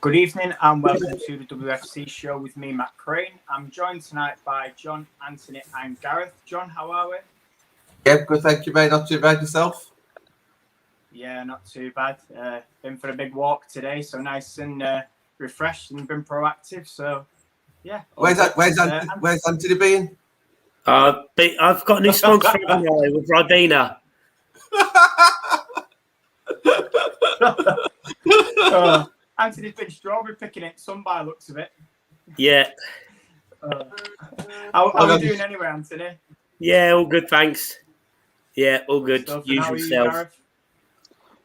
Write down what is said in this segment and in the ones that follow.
Good evening and welcome to the WFC Show with me, Matt Crane. I'm joined tonight by John, Anthony and Gareth. John, how are we? Yeah, good, thank you, mate. Not too bad yourself? Yeah, not too bad. Been for a big walk today, so nice and refreshed and been proactive. So, yeah. Where's Anthony being? I've got a new sponsor with Ribena. Anthony's been strawberry picking it, some by looks of it. Yeah. How are you doing anyway, Anthony? Yeah, all good, thanks. Yeah, all good. Usual self.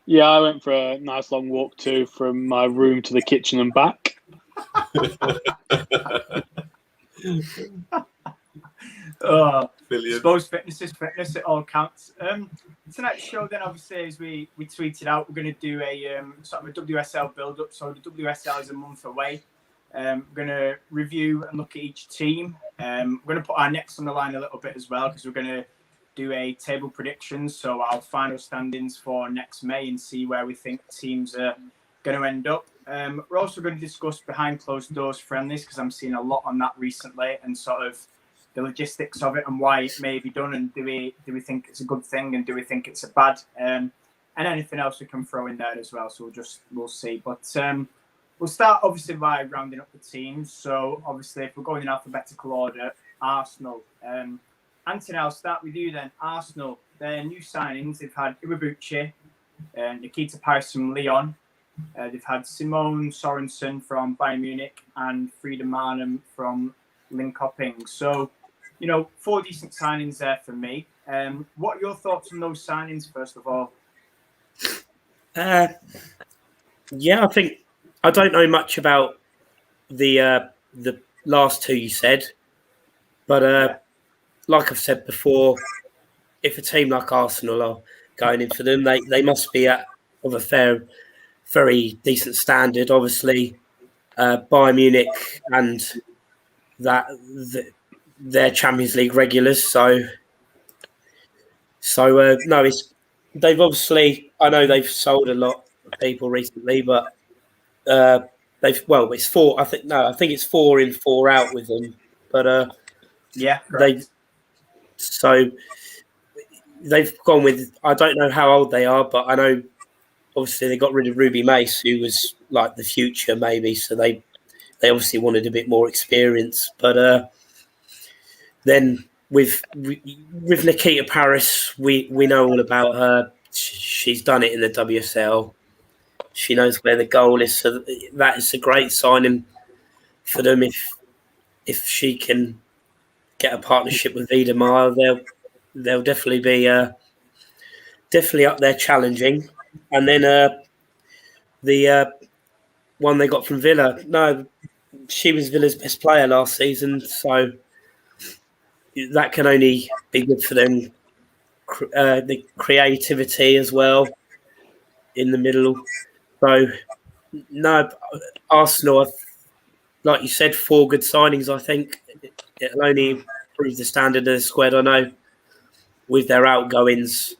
Yeah, I went for a nice long walk too, from my room to the kitchen and back. I suppose fitness is fitness, it all counts. Tonight's show then, obviously, as we tweeted out, we're going to do a sort of a WSL Build Up. So the WSL is a month away. We're going to review and look at each team. We're going to put our necks on the line a little bit as well, because we're going to do a table predictions. So our final standings for next May and see where we think teams are going to end up. We're also going to discuss behind closed doors friendlies, because I'm seeing a lot on that recently, and sort of the logistics of it and why it may be done, and do we think it's a good thing and do we think it's a bad, and anything else we can throw in there as well. So we'll see. But we'll start obviously by rounding up the teams. So obviously, if we're going in alphabetical order, Arsenal. Anthony, I'll start with you then. Arsenal, their new signings, they've had Iwabuchi, Nikita Paris from Lyon. They've had Simone Sorensen from Bayern Munich and Frida Marnham from Linköping. So, 4 decent signings there for me. What are your thoughts on those signings, first of all? Yeah, I don't know much about the last two you said, but like I've said before, if a team like Arsenal are going in for them, they must be of a very decent standard. Obviously, Bayern Munich and they're Champions League regulars. So no, they've obviously. I know they've sold a lot of people recently, but it's four. I think it's 4 in, 4 out with them. But yeah, correct. They've gone with. I don't know how old they are, but I know obviously they got rid of Ruby Mace, who was like the future maybe. So they obviously wanted a bit more experience. But then with Nikita Paris, we know all about her. She's done it in the WSL. She knows where the goal is. So that is a great signing for them. If she can get a partnership with Vida Meyer, they'll definitely be definitely up there challenging. And then the one they got from Villa, no, she was Villa's best player last season, so that can only be good for them. The creativity as well in the middle. So, no, Arsenal, like you said, 4 good signings, I think. It'll only improve the standard of the squad. I know with their outgoings,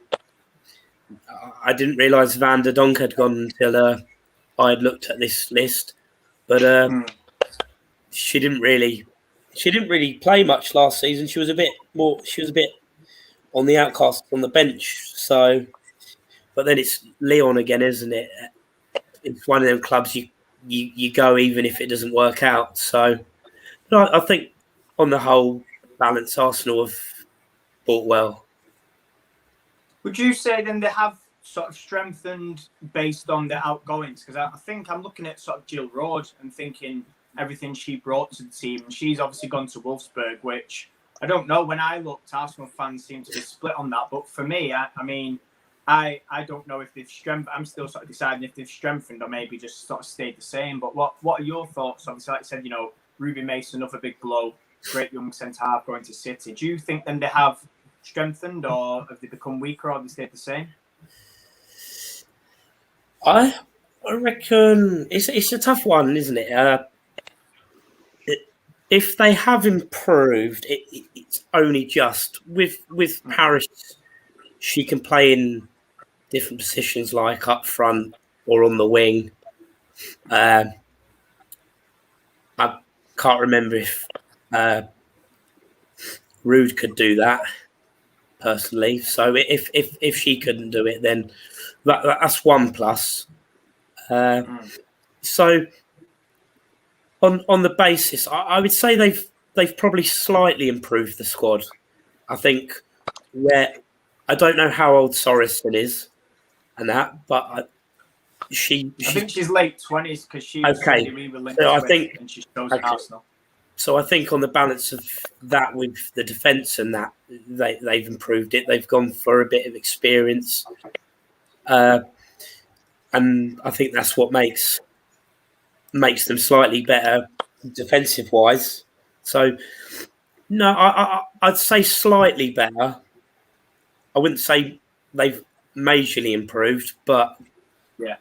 I didn't realise Van der Donk had gone until I had looked at this list. But she didn't really play much last season. She was a bit on the outcast on the bench. So, but then it's Lyon again, isn't it? It's one of them clubs you go even if it doesn't work out. So, but I think on the whole, balance Arsenal have bought well. Would you say then they have sort of strengthened based on their outgoings? Because I think I'm looking at sort of Jill Roord and thinking everything she brought to the team. And she's obviously gone to Wolfsburg, which I don't know. When I looked, Arsenal fans seem to be split on that. But for me, I don't know if they've strengthened. I'm still sort of deciding if they've strengthened or maybe just sort of stayed the same. But what are your thoughts? Obviously, like I said, Ruby Mason, another big blow, great young centre half going to City. Do you think then they have strengthened, or have they become weaker, or have they stayed the same? I reckon it's a tough one, isn't it? If they have improved, it's only just with Paris. She can play in different positions, like up front or on the wing. I can't remember if Rude could do that personally. So if she couldn't do it, then that's one plus. So on the basis, I would say they've probably slightly improved the squad. I think I don't know how old Sorensen is and that, but I think she's late 20s because she was okay. We were linked So I with, think, and she's chosen Arsenal. So I think on the balance of that with the defence and that, they've improved it. They've gone for a bit of experience. And I think that's what makes them slightly better defensive-wise. So, no, I'd say slightly better. I wouldn't say they've majorly improved, but... Yeah.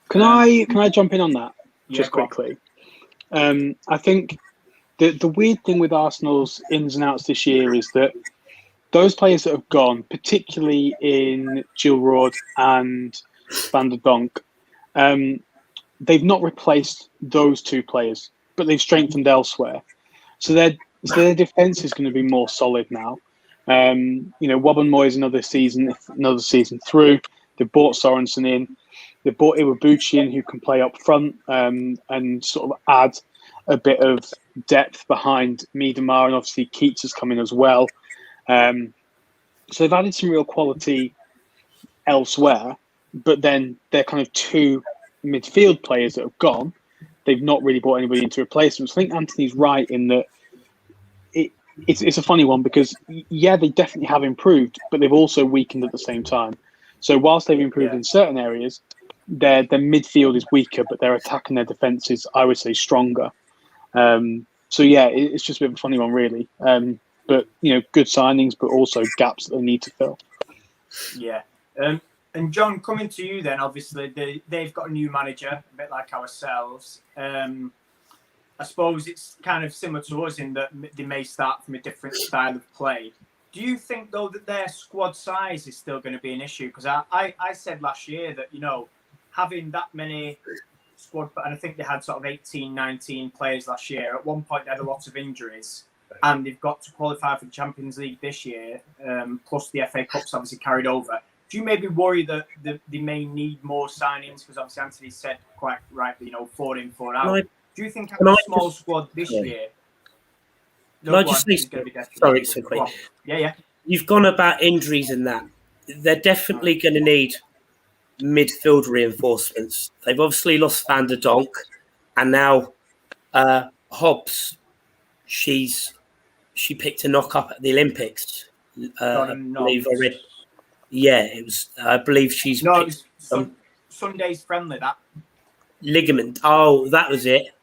Can I jump in on that just quickly? I think the weird thing with Arsenal's ins and outs this year is that those players that have gone, particularly in Gilroyd and Van der Donk, they've not replaced those two players, but they've strengthened elsewhere. So their defence is going to be more solid now. Wobben Moyes another season through. They bought Sorensen in. They bought Iwabuchi in, who can play up front and sort of add a bit of depth behind Miedemar, and obviously Keats has come in as well. So they've added some real quality elsewhere, but then they're kind of two midfield players that have gone. They've not really brought anybody in to replace them. So I think Anthony's right in that it's a funny one because, yeah, they definitely have improved, but they've also weakened at the same time. So whilst they've improved in certain areas, their midfield is weaker, but their attack and their defence is, I would say, stronger. So yeah, it's just a bit of a funny one, really. But good signings, but also gaps that they need to fill. Yeah. And John, coming to you then, obviously they've got a new manager, a bit like ourselves. I suppose it's kind of similar to us in that they may start from a different style of play. Do you think, though, that their squad size is still going to be an issue? Because I said last year that, having that many squad, and I think they had sort of 18, 19 players last year. At one point, they had a lot of injuries, and they've got to qualify for the Champions League this year, plus the FA Cup's obviously carried over. Do you maybe worry that they may need more signings? Because obviously Anthony said quite rightly, 4 in, 4 out. Do you think having a small squad this year... Sorry, so quick. Yeah. You've gone about injuries and that. They're definitely going to need midfield reinforcements. They've obviously lost Van der Donk, and now Hobbs. She picked a knock up at the Olympics. I believe I read. Yeah, it was. I believe she's. No, it was Sunday's friendly. That ligament. Oh, that was it.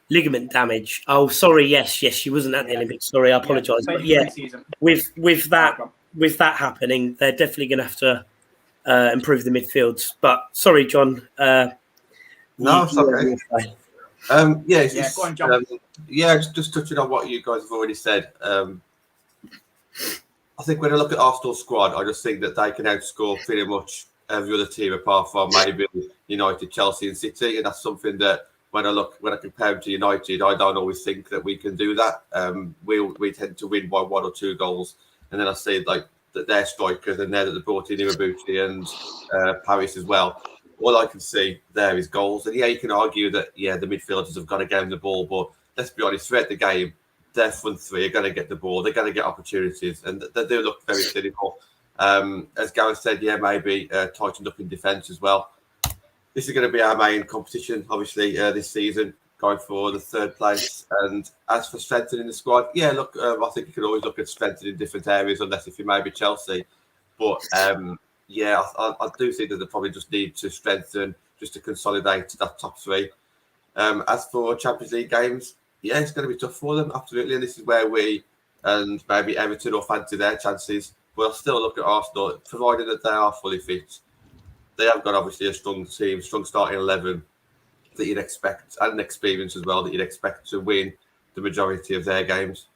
Ligament damage. Oh, sorry. Yes. She wasn't at the Olympics. Sorry, I apologise. But yeah, with that happening, they're definitely going to have to improve the midfields. But sorry, John. No, it's okay. Go on, John. Just touching on what you guys have already said. I think when I look at Arsenal's squad, I just think that they can outscore pretty much every other team apart from maybe United, Chelsea, and City, and that's something that when I compare them to United, I don't always think that we can do that. We tend to win by 1 or 2 goals, and then I see that they're strikers and that they brought in Iwabuchi and Paris as well. All I can see there is goals, and you can argue that the midfielders have got to get them the ball, but let's be honest, throughout the game, their front three are going to get the ball, they're going to get opportunities, and they do look very clinical. As Gareth said, maybe tightened up in defence as well. This is going to be our main competition, obviously, this season, going for the 3rd place. And as for strengthening the squad, I think you can always look at strengthening different areas, unless if you maybe Chelsea. But, I do think that they probably just need to strengthen, just to consolidate that top 3. As for Champions League games, it's going to be tough for them, absolutely. And this is where we and maybe Everton will fancy their chances. But I'll still look at Arsenal, provided that they are fully fit. They have got obviously a strong team, strong starting 11 that you'd expect, and an experience as well that you'd expect to win the majority of their games.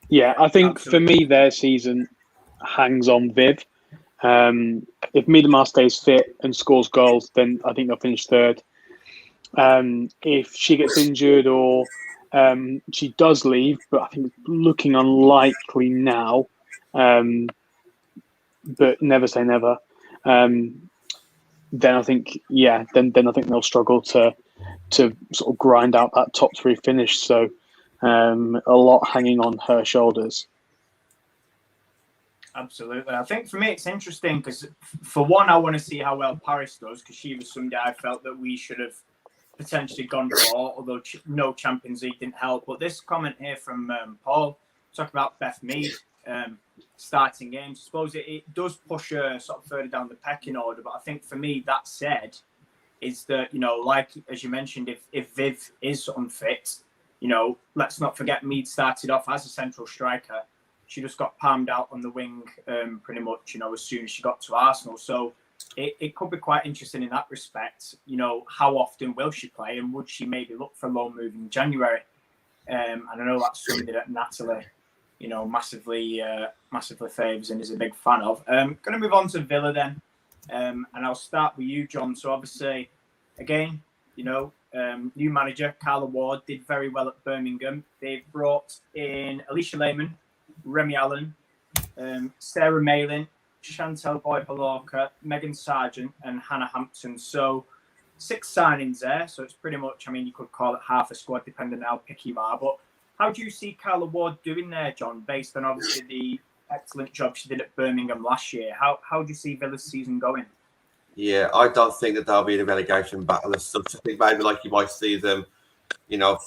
Yeah, I think for me, their season hangs on Viv. If Miedemar stays fit and scores goals, then I think they'll finish third. If she gets injured or she does leave, but I think it's looking unlikely now, but never say never, then I think, then I think they'll struggle to sort of grind out that top 3 finish. So a lot hanging on her shoulders. Absolutely. I think for me, it's interesting because, for one, I want to see how well Paris does, because she was somebody I felt that we should have potentially gone for, although no Champions League didn't help. But this comment here from Paul, talking about Beth Mead starting games, I suppose it does push her sort of further down the pecking order. But I think for me, that said, is that, like, as you mentioned, if Viv is unfit, let's not forget Mead started off as a central striker. She just got palmed out on the wing pretty much, as soon as she got to Arsenal. So it could be quite interesting in that respect. How often will she play, and would she maybe look for a loan move in January? And I know that's something that Natalie, massively favours and is a big fan of. Going to move on to Villa then. And I'll start with you, John. So obviously, again, new manager, Carla Ward, did very well at Birmingham. They've brought in Alicia Lehmann, Remy Allen, Sarah Malin, Chantel Boyd-Halorka, Megan Sargent, and Hannah Hampton. So 6 signings there. So it's pretty much, you could call it half a squad, depending on how picky you are. But how do you see Carla Ward doing there, John, based on obviously the excellent job she did at Birmingham last year? How do you see Villa's season going? Yeah, I don't think that they'll be in a relegation battle as such. I think maybe like you might see them,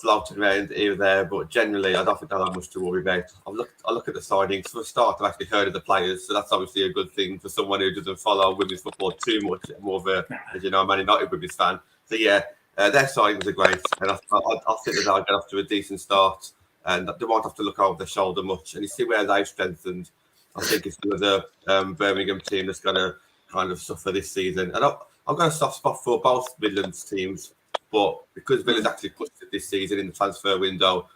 floating around here or there, but generally I don't think they'll have much to worry about. I look at the signings. For a start, I've actually heard of the players, so that's obviously a good thing for someone who doesn't follow women's football too much, more of a, as you know, Man United women's fan. So yeah, their signings are great, and I think that they'll get off to a decent start, and they won't have to look over their shoulder much. And you see where they've strengthened. I think it's another Birmingham team that's going to kind of suffer this season. And I've got a soft spot for both Midlands teams, but because Villa's actually pushed it this season in the transfer window,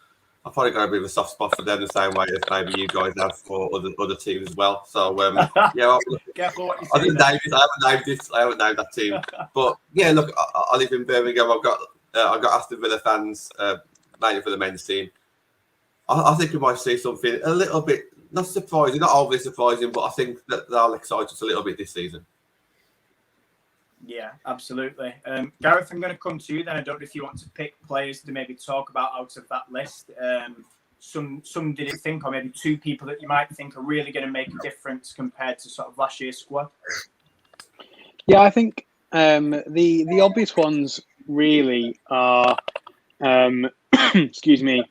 I've probably got a bit of a soft spot for them the same way as maybe you guys have for other teams as well. So yeah, Careful what you I say. I haven't named that team, but yeah, look, I live in Birmingham. I've got Aston Villa fans, mainly for the men's team. I think we might see something a little bit, not surprising, not overly surprising, but I think that they'll excite us a little bit this season. Yeah, absolutely. Gareth, I'm going to come to you then. I don't know if you want to pick players to maybe talk about out of that list. Some did it think, or maybe 2 people that you might think are really going to make a difference compared to sort of last year's squad. Yeah, I think the obvious ones really are, excuse me,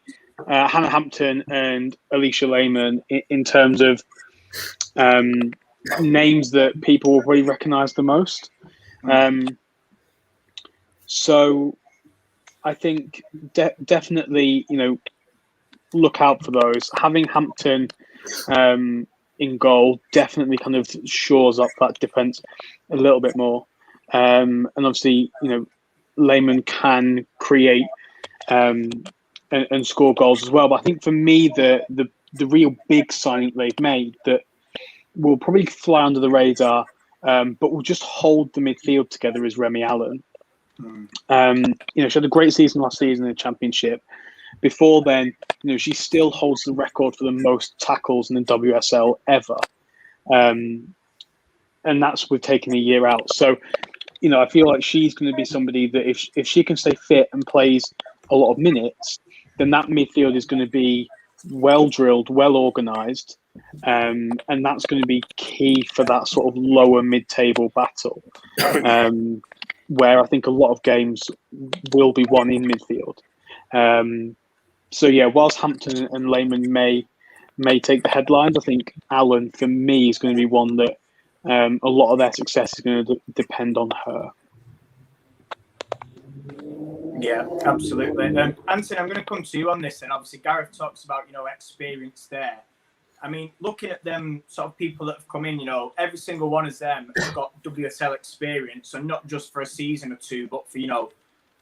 Hannah Hampton and Alicia Lehmann in terms of names that people will probably recognise the most. So I think definitely, look out for those. Having Hampton in goal definitely kind of shores up that defence a little bit more. And obviously, Lehmann can create and score goals as well. But I think for me, the real big signing they've made that will probably fly under the radar, but will just hold the midfield together is Remy Allen. She had a great season last season in the Championship. Before then, she still holds the record for the most tackles in the WSL ever. And that's with taking a year out. So, I feel like she's going to be somebody that if she can stay fit and plays a lot of minutes, then that midfield is going to be well drilled, well organised. And that's going to be key for that sort of lower mid-table battle, where I think a lot of games will be won in midfield. So yeah, whilst Hampton and Lehmann may take the headlines, I think Allen, for me, is going to be one that a lot of their success is going to depend on her. Yeah, absolutely. Anthony, I'm going to come to you on this, and obviously Gareth talks about experience there. I mean, looking at them sort of people that have come in, every single one of them has got WSL experience, and not just for a season or 2, but for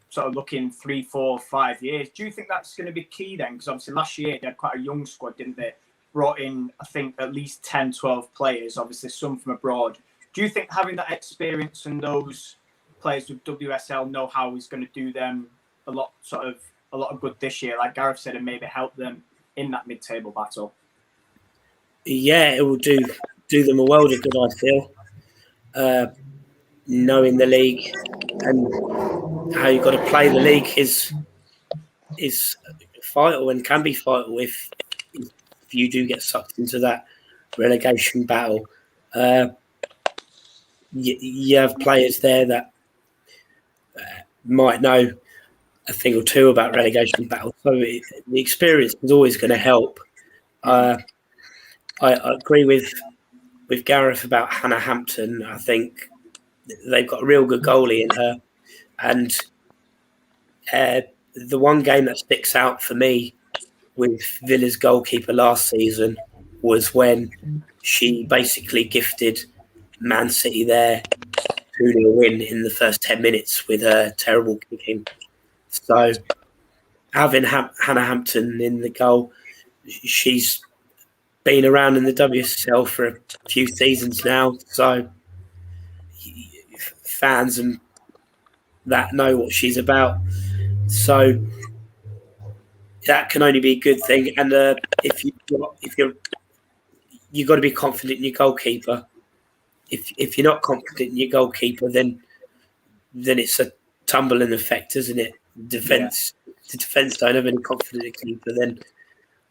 sort of looking 3, 4, 5 years. Do you think that's going to be key then? Because obviously last year they had quite a young squad, didn't they? brought in, I think, at least 10, 12 players, obviously some from abroad. Do you think having that experience and those players with WSL know-how is going to do them a lot of good this year, like Gareth said, and maybe help them in that mid-table battle? Yeah, it will do them a world of good, I feel. Knowing the league and how you've got to play the league is vital and can be vital if you do get sucked into that relegation battle. You have players there that might know a thing or two about relegation battle, so the experience is always going to help. I agree with Gareth about Hannah Hampton. I think they've got a real good goalie in her, and the one game that sticks out for me with Villa's goalkeeper last season was when she basically gifted Man City their 2-0 win in the first 10 minutes with her terrible kicking. So having Hannah Hampton in the goal, she's been around in the WSL for a few seasons now, so fans and that know what she's about. So that can only be a good thing. And if you've got to be confident in your goalkeeper. If you're not confident in your goalkeeper, then it's a tumbling effect, isn't it? The defense don't have any confidence in the keeper, then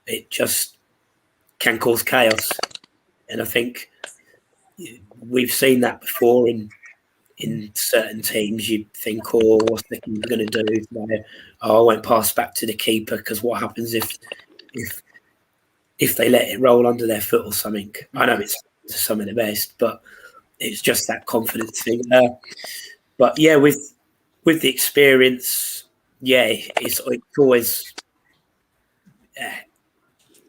it just can cause chaos. And I think we've seen that before in certain teams. You think, oh, what's the keeper going to do? Like, I won't pass back to the keeper because what happens if they let it roll under their foot or something? I know it's some of the best, but it's just that confidence thing. But yeah, with the experience, yeah, it's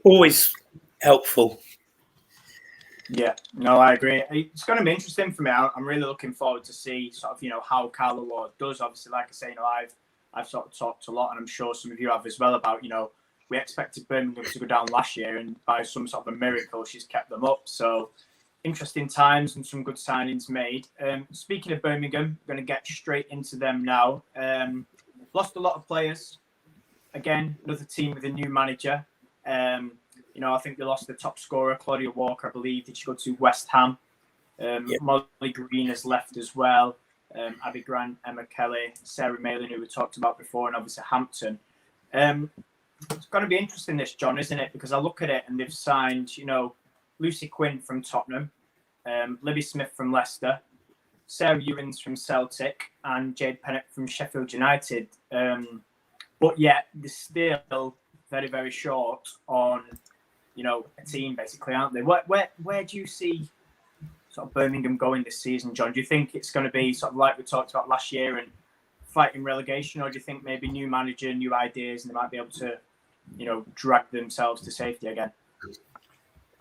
always helpful. Yeah, no, I agree. It's going to be interesting for me. I'm really looking forward to see sort of, how Carla Ward does. Obviously, like I say, I've sort of talked a lot, and I'm sure some of you have as well, about, we expected Birmingham to go down last year, and by some sort of a miracle, she's kept them up. So interesting times and some good signings made. Speaking of Birmingham, we're going to get straight into them now. Lost a lot of players. Again, another team with a new manager. I think they lost the top scorer, Claudia Walker, I believe. Did she go to West Ham? Molly Green has left as well. Abby Grant, Emma Kelly, Sarah Malin, who we talked about before, and obviously Hampton. It's going to be interesting, this, John, isn't it? Because I look at it and they've signed, Lucy Quinn from Tottenham, Libby Smith from Leicester, Sarah Ewins from Celtic, and Jade Pennant from Sheffield United. But yet they're still very, very short on, a team, basically, aren't they? Where do you see sort of Birmingham going this season, John? Do you think it's going to be sort of like we talked about last year and fighting relegation, or do you think maybe new manager, new ideas, and they might be able to, drag themselves to safety again?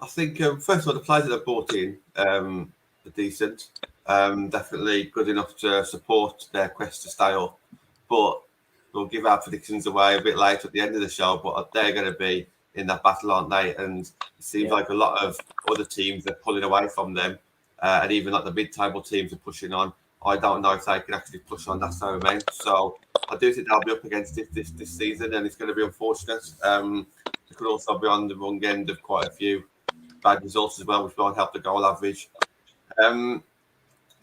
I think, first of all, the players that I've brought in are decent. Definitely good enough to support their quest to stay up. But we'll give our predictions away a bit later at the end of the show, but they're going to be in that battle, aren't they? And it seems like a lot of other teams are pulling away from them. And even like the mid-table teams are pushing on. I don't know if they can actually push on, that's what I mean. So I do think they'll be up against it this season, and it's going to be unfortunate. They could also be on the wrong end of quite a few bad results as well, which won't help the goal average. I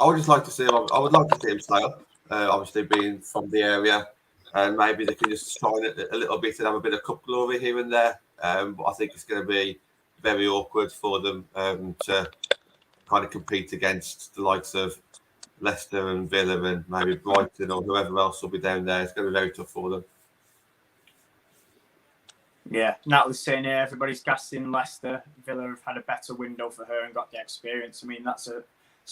would just like to see him stay up, obviously being from the area, and maybe they can just shine it a little bit and have a bit of cup glory here and there. But I think it's going to be very awkward for them to kind of compete against the likes of Leicester and Villa and maybe Brighton or whoever else will be down there. It's going to be very tough for them. Yeah, Natalie's saying here, everybody's gassing Leicester. Villa have had a better window for her and got the experience. I mean, that's a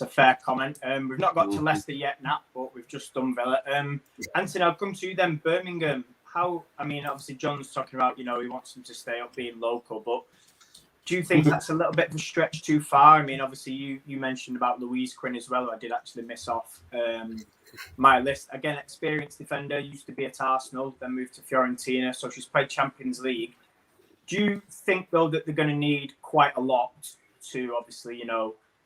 fair comment. We've not got to Leicester yet, Nat, but we've just done Villa. Anthony, I'll come to you then. Birmingham, obviously John's talking about, he wants them to stay up being local, but do you think that's a little bit of a stretch too far? I mean, obviously you mentioned about Louise Quinn as well, who I did actually miss off my list. Again, experienced defender, used to be at Arsenal, then moved to Fiorentina, so she's played Champions League. Do you think, though, that they're going to need quite a lot to obviously,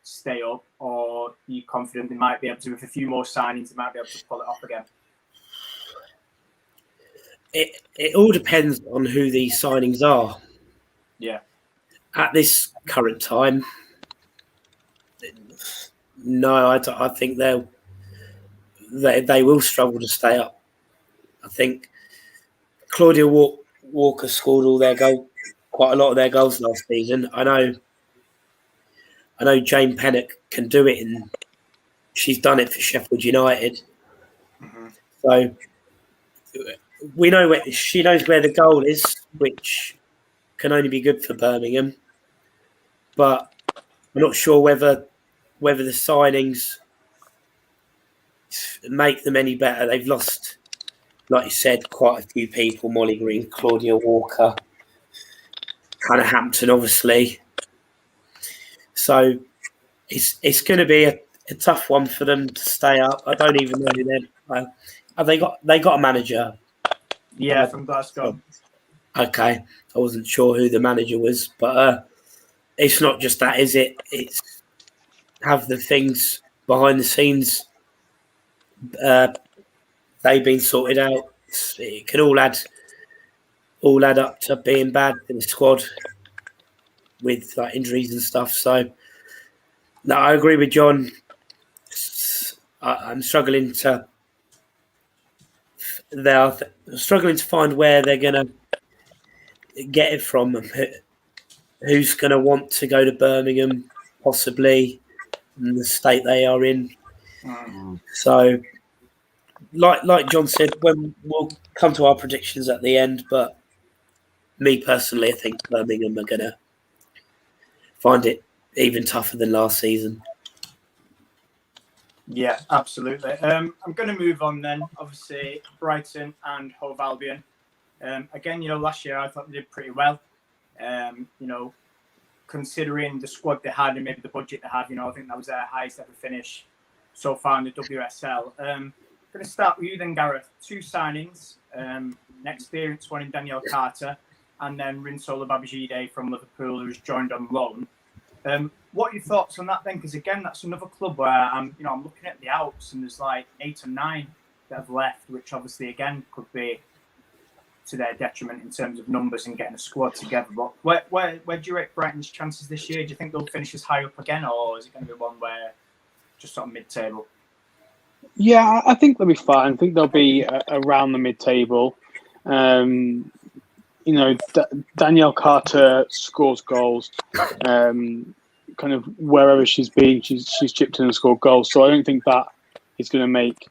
stay up, or are you confident they might be able to, with a few more signings, they might be able to pull it off again? It all depends on who these signings are. Yeah. At this current time, no, I think they will struggle to stay up. I think Claudia Walker scored quite a lot of their goals last season. I know Jane Pennock can do it, and she's done it for Sheffield United. Mm-hmm. So we know she knows where the goal is, which can only be good for Birmingham. But I'm not sure whether the signings make them any better. They've lost, like you said, quite a few people: Molly Green, Claudia Walker, Hannah Hampton, obviously. So it's going to be a tough one for them to stay up. I don't even know who they're. Have they got a manager? Yeah, from Glasgow. Okay, I wasn't sure who the manager was, but it's not just that, is it? It's have the things behind the scenes they've been sorted out. It can all add up to being bad for the squad with like injuries and stuff. So no, I agree with John. I'm struggling to. They're struggling to find where they're going to get it from. Who's going to want to go to Birmingham, possibly, in the state they are in. So, like John said, when we'll come to our predictions at the end, but me personally, I think Birmingham are going to find it even tougher than last season. Yeah, absolutely. I'm going to move on then. Obviously, Brighton and Hove Albion. Again, last year I thought they did pretty well. Considering the squad they had and maybe the budget they had, I think that was their highest ever finish so far in the WSL. I'm going to start with you then, Gareth. 2 signings, an experienced one in Danielle Carter, and then Rinsola Babajide from Liverpool, who's joined on loan. What are your thoughts on that then? Because again, that's another club where I'm looking at the outs and there's like 8 or 9 that have left, which obviously again could be to their detriment in terms of numbers and getting a squad together. But where do you rate Brighton's chances this year? Do you think they'll finish as high up again, or is it going to be one where just sort of mid-table? Yeah, I think they'll be fine. I think they'll be around the mid-table. Danielle Carter scores goals. Kind of wherever she's been, she's chipped in and scored goals. So I don't think that is going to make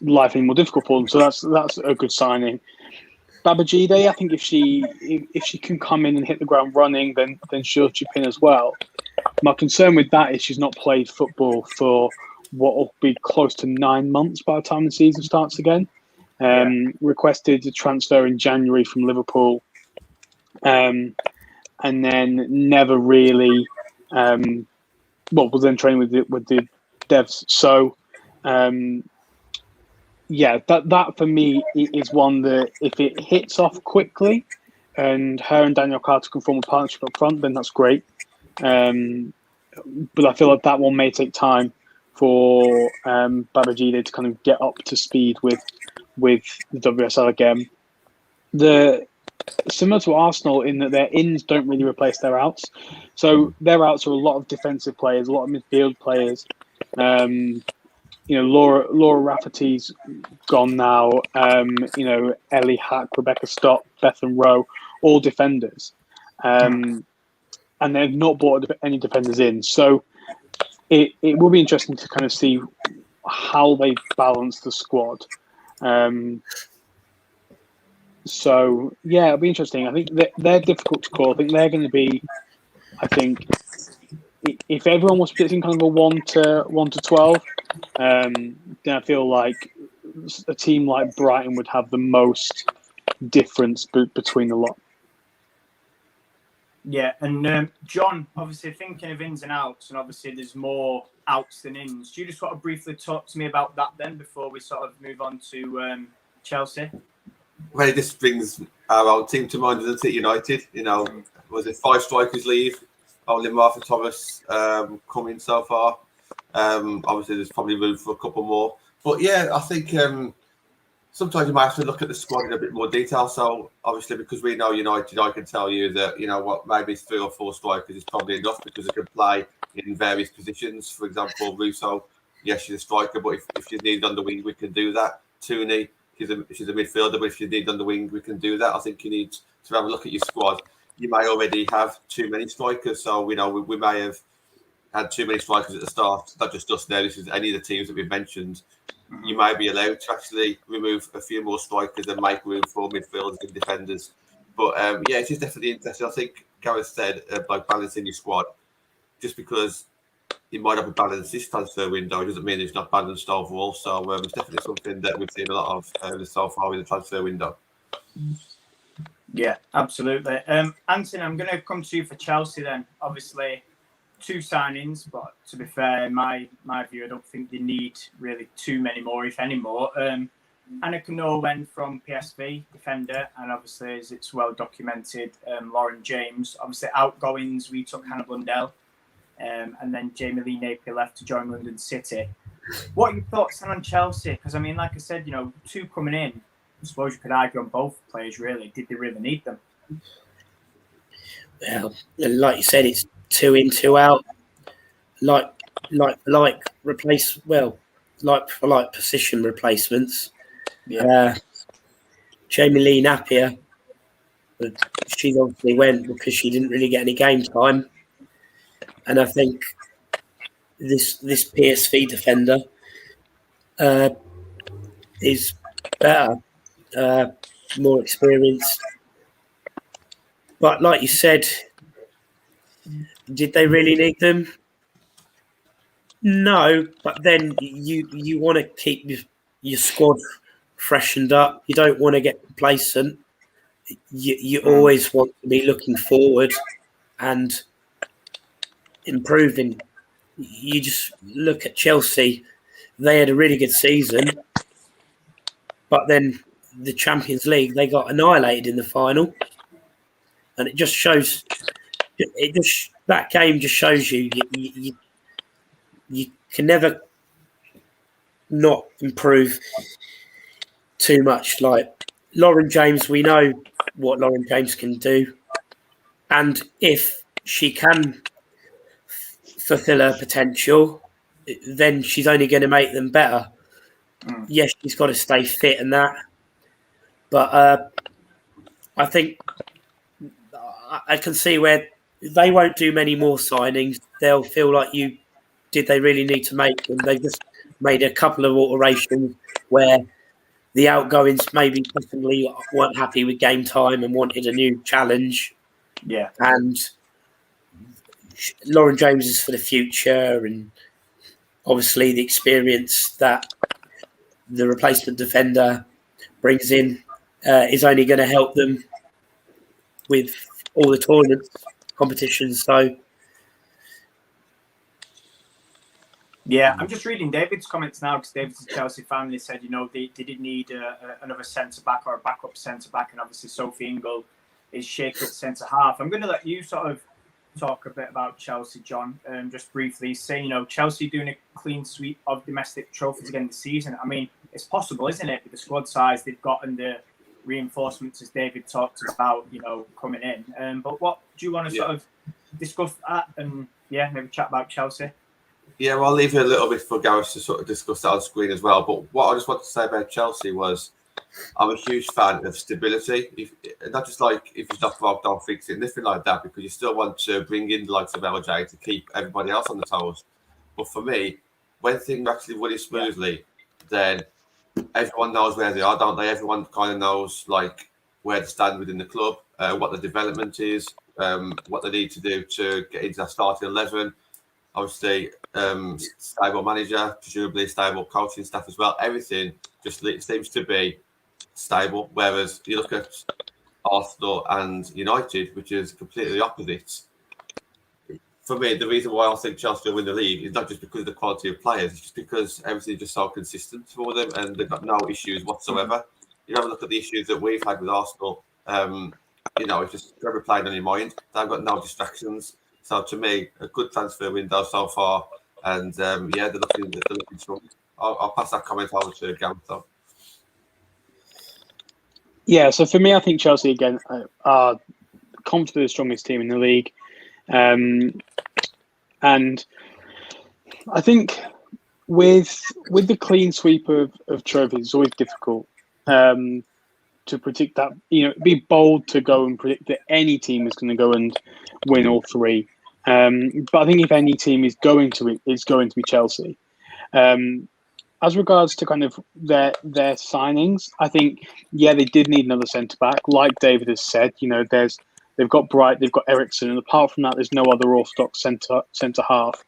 life any more difficult for them. So that's a good signing. Babajide, I think if she can come in and hit the ground running, then she'll chip in as well. My concern with that is she's not played football for what will be close to 9 months by the time the season starts again. Requested a transfer in January from Liverpool, and then never really was then training with the devs. So that for me is one that if it hits off quickly and her and Danielle Carter can form a partnership up front, then that's great. But I feel like that one may take time for Babajide to kind of get up to speed with the WSL again. Similar to Arsenal in that their ins don't really replace their outs. So their outs are a lot of defensive players, a lot of midfield players. Laura Rafferty's gone now. Ellie Hack, Rebecca Stott, Bethan Rowe, all defenders. And they've not brought any defenders in. So it will be interesting to kind of see how they balance the squad. It'll be interesting. I think they're difficult to call. I think they're going to be. I think if everyone was predicting kind of a 1 to 12, then I feel like a team like Brighton would have the most difference between the lot. Yeah, and John, obviously thinking of ins and outs, and obviously there's more outs than ins. Do you just want to briefly talk to me about that then before we sort of move on to Chelsea? Well, this brings our old team to mind, doesn't it? United, was it 5 strikers leave? Only Martha Thomas coming so far. Obviously, there's probably room for a couple more. But yeah, I think sometimes you might have to look at the squad in a bit more detail. So obviously, because we know United, I can tell you that maybe 3 or 4 strikers is probably enough because they can play in various positions. For example, Russo, yes, she's a striker, but if she's needed on the wing, we can do that. Tooney, she's a midfielder, but if she's needed on the wing, we can do that. I think you need to have a look at your squad. You may already have too many strikers, so we may have had too many strikers at the start. Not just us now. This is any of the teams that we've mentioned. You may be allowed to actually remove a few more strikers and make room for midfielders and defenders. But yeah, it is definitely interesting. I think Gareth said by balancing your squad, just because you might have a balance this transfer window doesn't mean it's not balanced overall. So it's definitely something that we've seen a lot of so far in the transfer window. Yeah, absolutely. Anthony, I'm going to come to you for Chelsea then. Obviously, 2 signings, but to be fair, in my view, I don't think they need really too many more, if any more. Anna Cano went from PSV, defender, and obviously, as it's well documented, Lauren James. Obviously, outgoings, we took Hannah Blundell, and then Jamie Lee Napier left to join London City. What are your thoughts on Chelsea? Because, I mean, like I said, 2 coming in, I suppose you could argue on both players, really. Did they really need them? Well, like you said, it's 2 in, 2 out. Like position replacements. Yeah. Jamie Lee Napier, she obviously went because she didn't really get any game time. And I think this PSV defender is better, more experienced. But like you said, did they really need them? No, but then you want to keep your squad freshened up. You don't want to get complacent. You always want to be looking forward and improving. You just look at Chelsea. They had a really good season, but then the Champions League, they got annihilated in the final. And it just shows... that game just shows you can never not improve too much. Like Lauren James, we know what Lauren James can do. And if she can fulfill her potential, then she's only going to make them better. Yes, she's got to stay fit and that. But I think I can see where they won't do many more signings. They'll feel like did they really need to make them? They just made a couple of alterations where the outgoings maybe possibly weren't happy with game time and wanted a new challenge. Yeah. And Lauren James is for the future, and obviously the experience that the replacement defender brings in is only going to help them with all the tournament competitions. So yeah, I'm just reading David's comments now because David's Chelsea family said, they did need another centre-back or a backup centre-back, and obviously Sophie Ingle is shaky at centre-half. I'm going to let you sort of talk a bit about Chelsea, John, just briefly. Saying, Chelsea doing a clean sweep of domestic trophies again this season. I mean, it's possible, isn't it, with the squad size they've got and the reinforcements, as David talked about, coming in. But what do you want to sort of discuss that and, maybe chat about Chelsea? Yeah, well, I'll leave it a little bit for Gareth to sort of discuss that on screen as well. But what I just want to say about Chelsea was I'm a huge fan of stability. Not just like if it's not broke, don't fix it, nothing like that, because you still want to bring in the likes of LJ to keep everybody else on the toes. But for me, when things are actually running smoothly, then everyone knows where they are, don't they? Everyone kind of knows like where to stand within the club, what the development is, what they need to do to get into that starting 11. Obviously, stable manager, presumably stable coaching staff as well. Everything just seems to be stable. Whereas you look at Arsenal and United, which is completely the opposite. For me, the reason why I think Chelsea will win the league is not just because of the quality of players, it's just because everything's just so consistent for them and they've got no issues whatsoever. you have a look at the issues that we've had with Arsenal. It's just forever playing on your mind. They've got no distractions. So to me, a good transfer window so far. And they're looking strong. I'll pass that comment over to Gavin. Yeah, so for me, I think Chelsea again are comfortably the strongest team in the league, and I think with the clean sweep of trophies, it's always difficult to predict that. Be bold to go and predict that any team is going to go and win all three. But I think if any team is going to it, it's going to be Chelsea. As regards to kind of their signings, I think they did need another centre back. Like David has said, they've got Bright, they've got Ericsson, and apart from that, there's no other orthodox centre half.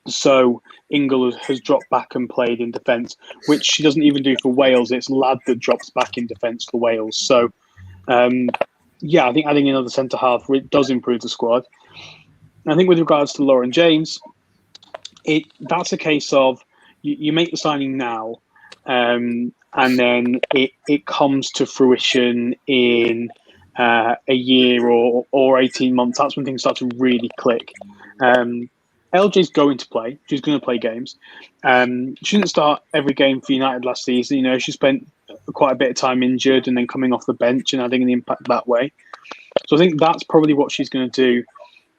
So Ingle has dropped back and played in defence, which she doesn't even do for Wales. It's Ladd that drops back in defence for Wales. So I think adding another centre half does improve the squad. I think with regards to Lauren James, that's a case of you make the signing now, and then it comes to fruition in a year or 18 months. That's when things start to really click. LJ's going to play. She's going to play games. She didn't start every game for United last season. She spent quite a bit of time injured and then coming off the bench and having an impact that way. So I think that's probably what she's going to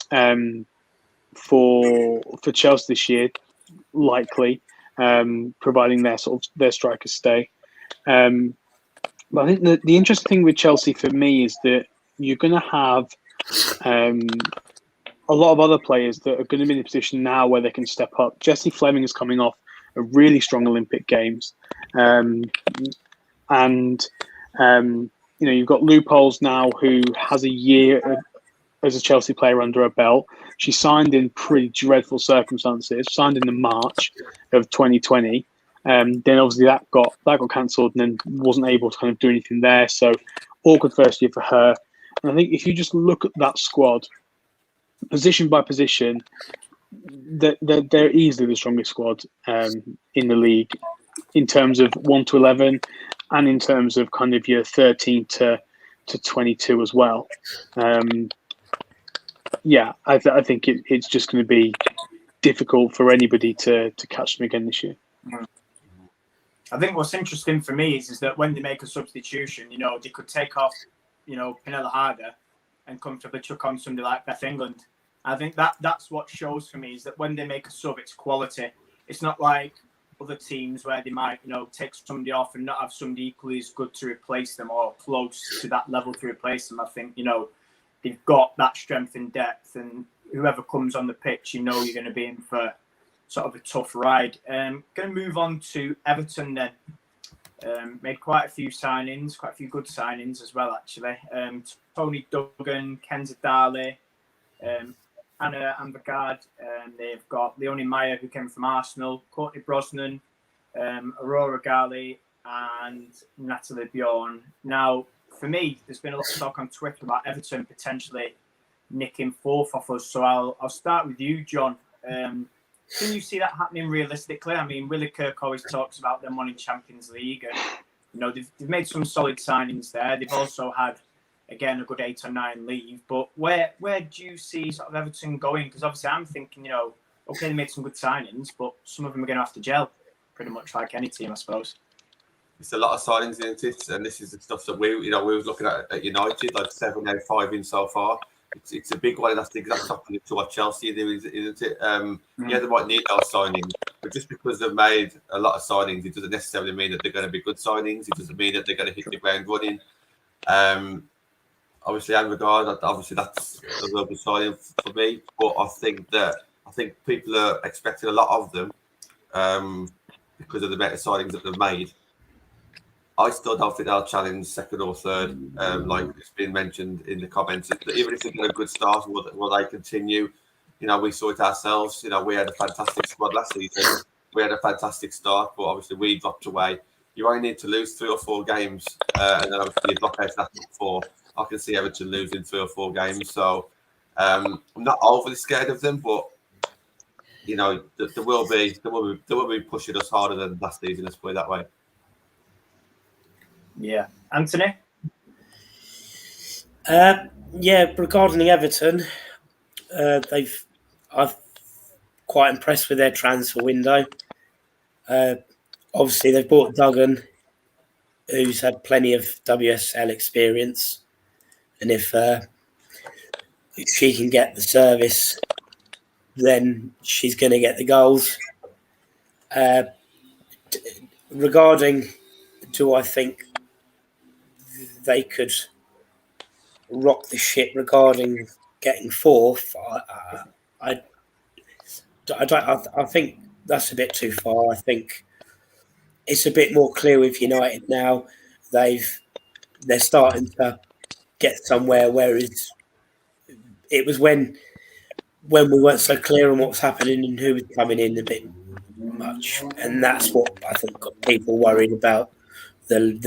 do for Chelsea this year, likely, providing their strikers stay. But I think the interesting thing with Chelsea for me is that you're going to have a lot of other players that are going to be in a position now where they can step up. Jessie Fleming is coming off a really strong Olympic Games. You've got Loopholes now, who has a year as a Chelsea player under her belt. She signed in pretty dreadful circumstances, signed in March of 2020. Then obviously that got cancelled and then wasn't able to kind of do anything there. So awkward first year for her. And I think if you just look at that squad, position by position, they're easily the strongest squad in the league in terms of 1 to 11 and in terms of kind of your 13 to 22 as well. I think it's just going to be difficult for anybody to catch them again this year. I think what's interesting for me is that when they make a substitution, they could take off, Pernilla Harder and comfortably chuck on somebody like Beth England. I think that's what shows for me is that when they make a sub, it's quality. It's not like other teams where they might, take somebody off and not have somebody equally as good to replace them or close to that level to replace them. I think, they've got that strength and depth, and whoever comes on the pitch, you're going to be in for sort of a tough ride. Going to move on to Everton then. Made quite a few signings, quite a few good signings as well, actually. Tony Duggan, Kenza Darley, Anna Ambergard. They've got Leonie Meyer, who came from Arsenal, Courtney Brosnan, Aurora Gali, and Natalie Bjorn. Now, for me, there's been a lot of talk on Twitter about Everton potentially nicking fourth off us. So I'll start with you, John. Can you see that happening realistically? I mean, Willie Kirk always talks about them winning Champions League, and they've made some solid signings there. They've also had, again, a good 8 or 9 leave. But where do you see sort of Everton going? Because obviously, I'm thinking, okay, they made some good signings, but some of them are going to have to gel, pretty much like any team, I suppose. It's a lot of signings, isn't it? And this is the stuff that we were looking at United, like 7 out of 5 in so far. It's a big one, and that's the exact opposite to what Chelsea do, isn't it? They might need those signings, but just because they've made a lot of signings, it doesn't necessarily mean that they're going to be good signings. It doesn't mean that they're going to hit the ground running. Obviously, Anne Regard, obviously that's a real good signing for me. But I think people are expecting a lot of them because of the amount of signings that they've made. I still don't think they'll challenge second or third, like it's been mentioned in the comments. Even if they get a good start, will they continue? We saw it ourselves. We had a fantastic squad last season. We had a fantastic start, but obviously we dropped away. You only need to lose 3 or 4 games, and then obviously you block out that 4. I can see Everton losing 3 or 4 games. So I'm not overly scared of them, but they will be pushing us harder than last season. Let's put it that way. Yeah. Anthony? Regarding Everton, I'm quite impressed with their transfer window. Obviously, they've bought Duggan, who's had plenty of WSL experience, and if she can get the service, then she's going to get the goals. Regarding, do I think they could rock the ship regarding getting fourth? I think that's a bit too far. I think it's a bit more clear with United now. They're starting to get somewhere, whereas it was when we weren't so clear on what was happening and who was coming in a bit much, and that's what I think got people worried about the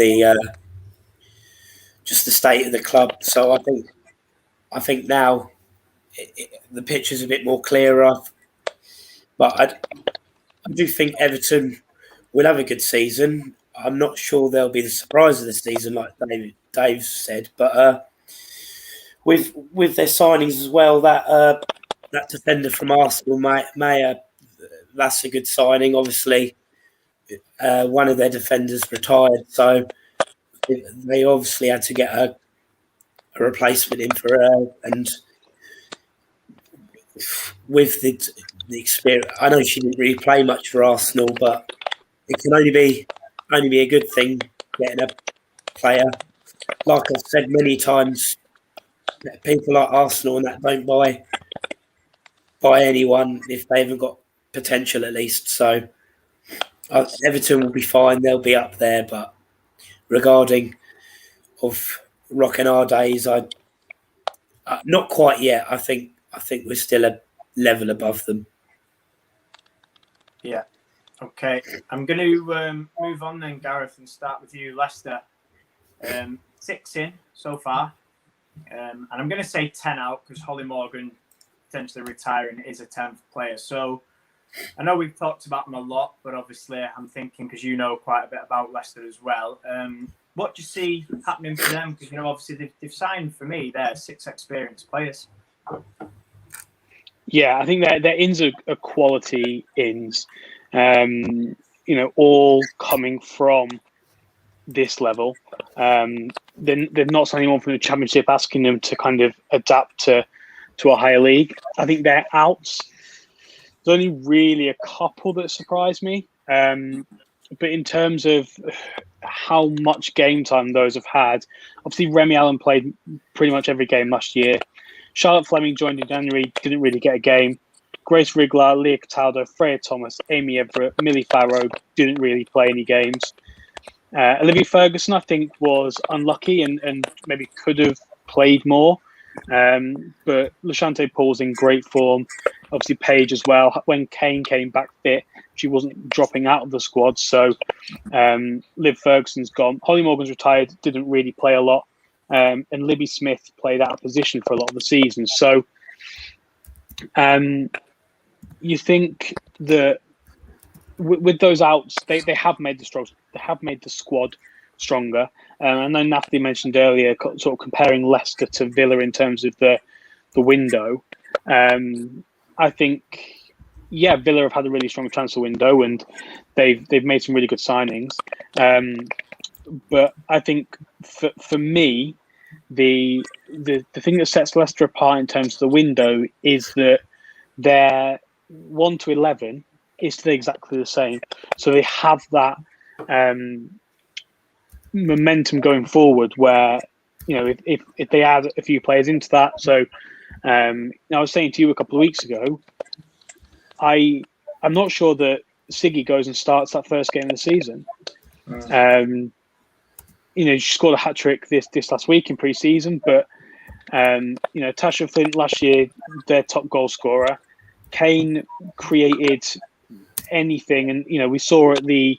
just the state of the club. So I think now the picture's a bit more clearer, but I do think Everton will have a good season. I'm not sure they'll be the surprise of the season, like Dave said, but with their signings as well, that defender from Arsenal, Mayer, that's a good signing. Obviously, one of their defenders retired, so they obviously had to get a replacement in for her. And with the experience, I know she didn't really play much for Arsenal, but it can only be a good thing getting a player. Like I've said many times, people like Arsenal and that don't buy anyone if they haven't got potential at least. So Everton will be fine; they'll be up there. But regarding of rocking our days, not quite yet. I think we're still a level above them. Yeah. Okay. I'm going to move on then, Gareth, and start with you, Leicester. 6 in so far. And I'm going to say 10 out because Holly Morgan potentially retiring is a 10th player. So I know we've talked about them a lot, but obviously I'm thinking, because you know quite a bit about Leicester as well, what do you see happening for them? Because, obviously they've signed, for me, they're 6 experienced players. Yeah, I think their ins are quality ins, all coming from this level. They've not signed anyone from the Championship asking them to kind of adapt to a higher league. I think their outs, there's only really a couple that surprised me. But in terms of how much game time those have had, obviously Remy Allen played pretty much every game last year. Charlotte Fleming joined in January, didn't really get a game. Grace Rigler, Leah Cataldo, Freya Thomas, Amy Everett, Millie Farrow didn't really play any games. Olivia Ferguson, I think, was unlucky and maybe could have played more. But Lashante Paul's in great form. Obviously, Paige as well. When Kane came back fit, she wasn't dropping out of the squad. So Liv Ferguson's gone. Holly Morgan's retired, didn't really play a lot. And Libby Smith played out of position for a lot of the season. So you think that with those outs, they have made the squad stronger. And then Natalie mentioned earlier, sort of comparing Leicester to Villa in terms of the window. I think, Villa have had a really strong transfer window and they've made some really good signings. But I think for me, the thing that sets Leicester apart in terms of the window is that their 1 to 11 is still exactly the same. So they have that momentum going forward where, if they add a few players into that. So I was saying to you a couple of weeks ago, I'm not sure that Siggy goes and starts that first game of the season. She scored a hat-trick this last week in pre-season, but Tasha Flint last year, their top goal scorer. Kane created anything, and we saw at the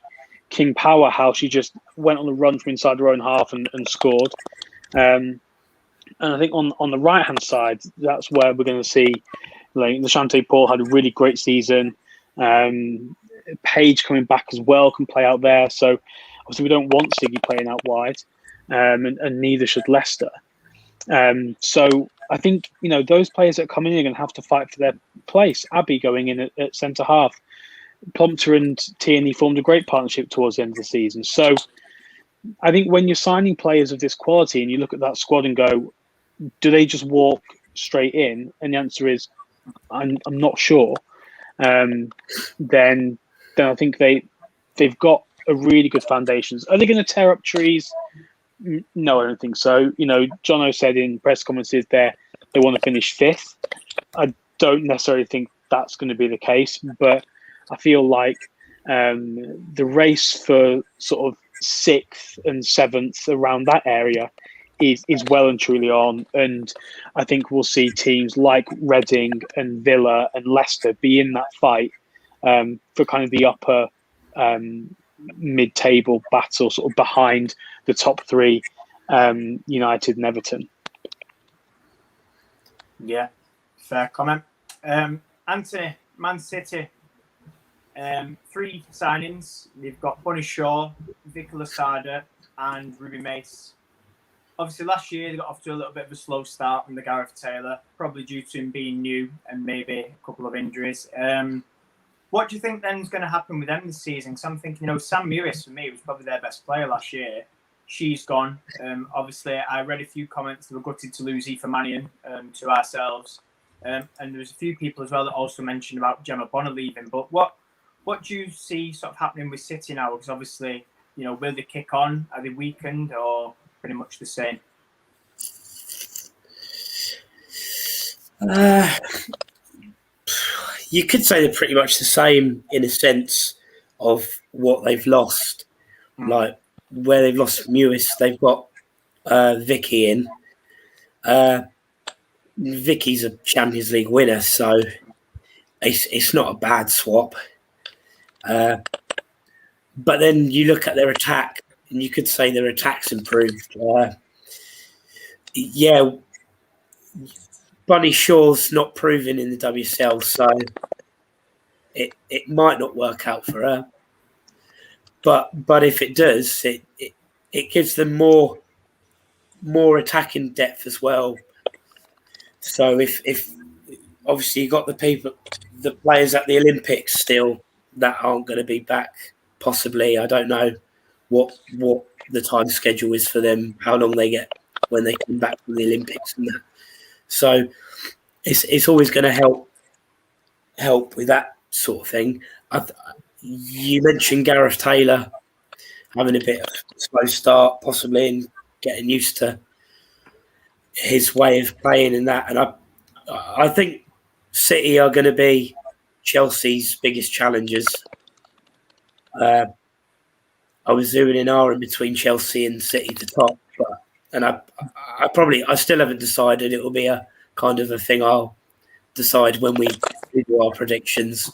King Power how she just went on the run from inside her own half and scored. And I think on the right hand side, that's where we're going to see Lashante Paul had a really great season. Paige coming back as well can play out there. So Obviously, we don't want Siggy playing out wide, and neither should Leicester. So I think, those players that come in are going to have to fight for their place. Abbey going in at centre half. Plumpter and Tierney formed a great partnership towards the end of the season. So I think when you're signing players of this quality and you look at that squad and go, do they just walk straight in? And the answer is, I'm not sure. Then I think they've got a really good foundations. Are they going to tear up trees? No, I don't think so. Jono said in press conferences they want to finish 5th. I don't necessarily think that's going to be the case, but I feel like the race for sort of 6th and 7th around that area is well and truly on. And I think we'll see teams like Reading and Villa and Leicester be in that fight for kind of the upper mid-table battle, sort of behind the top 3, United and Everton. Yeah, fair comment. Anthony, Man City, 3 signings. They've got Bunny Shaw, Vic Lasada, and Ruby Mace. Obviously, last year they got off to a little bit of a slow start under Gareth Taylor, probably due to him being new and maybe a couple of injuries. What do you think then is going to happen with them this season? Because I'm thinking, Sam Mewis, for me, was probably their best player last year. She's gone. Obviously, I read a few comments that were gutted to lose Aoife Mannion to ourselves. And there was a few people as well that also mentioned about Gemma Bonner leaving. But what do you see sort of happening with City now? Because obviously, will they kick on? Are they weakened or pretty much the same? You could say they're pretty much the same in a sense of what they've lost. Like where they've lost Mewis, they've got Vicky in. Vicky's a Champions League winner, so it's not a bad swap. But then you look at their attack, and you could say their attack's improved. Bunny Shaw's not proven in the WSL, so it might not work out for her. But if it does, it gives them more attacking depth as well. So if obviously you got the players at the Olympics still that aren't going to be back, possibly. I don't know what the time schedule is for them, how long they get when they come back from the Olympics and that. So it's always going to help with that sort of thing. You mentioned Gareth Taylor having a bit of a slow start, possibly, and getting used to his way of playing and that. And I think City are going to be Chelsea's biggest challengers. I was zooming in R in between Chelsea and City to top, and I still haven't decided. It will be a kind of a thing I'll decide when we do our predictions.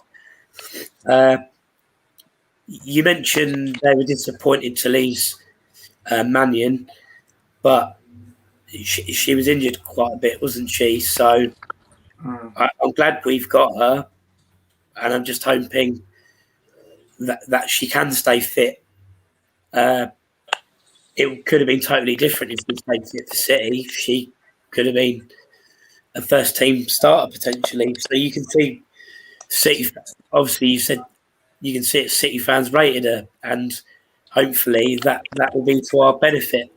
You mentioned they were disappointed to lose Mannion, but she was injured quite a bit, wasn't she? So I'm glad we've got her, and I'm just hoping that she can stay fit. It could have been totally different if we stayed fit for City. She could have been a first team starter potentially. So you can see City. Obviously, you said you can see it. City fans rated her, and hopefully that will be to our benefit.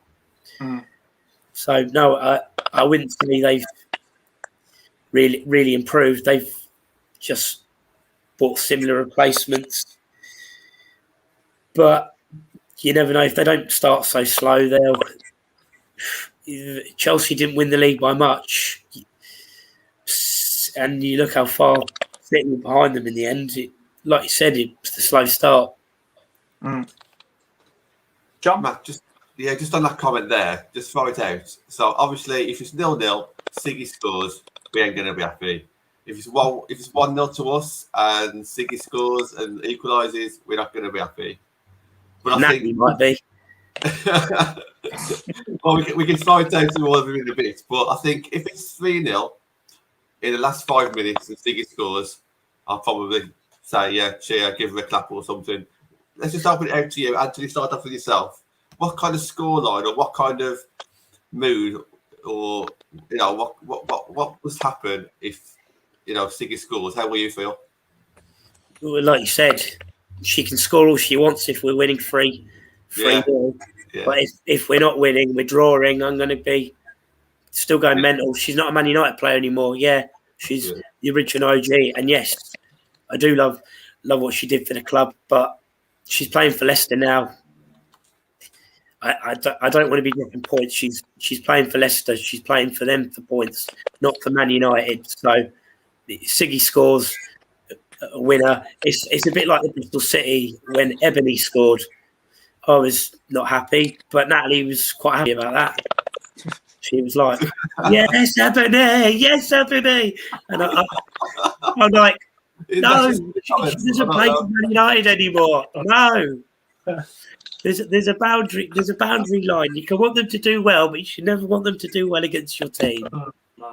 So no, I wouldn't say they've really improved. They've just bought similar replacements, but you never know if they don't start so slow. Chelsea didn't win the league by much, and you look how far City were behind them in the end. Like you said, it was the slow start. John, Matt, just on that comment there, just throw it out. So obviously, if it's 0-0, Siggy scores, we ain't gonna be happy. If it's 1-0 to us and Siggy scores and equalises, we're not gonna be happy. But I think we might be. Well, we can slide down to all of them in a bit. But I think if it's 3-0 in the last 5 minutes and Siggy scores, I'll probably say, yeah, cheer, give her a clap or something. let's just open it out to you. Anthony, start off with yourself. What kind of scoreline or what kind of mood or, you know, what was happen if, you know, Siggy scores? How will you feel? Well, like you said, she can score all she wants if we're winning 3-0. Yeah. But if we're not winning, we're drawing, I'm going to be still going mental. She's not a Man United player anymore. Yeah, she's the original OG. And yes, I do love what she did for the club, but she's playing for Leicester now. I don't want to be dropping points. She's playing for Leicester. She's playing for them for points, not for Man United. So Siggy scores a winner. It's a bit like the Bristol City when Ebony scored. I was not happy, but Natalie was quite happy about that. She was like, "Yes, Ebony, yes, Ebony," and I'm like, "No, she doesn't play for Man United anymore. No." There's a boundary line. You can want them to do well, but you should never want them to do well against your team. Go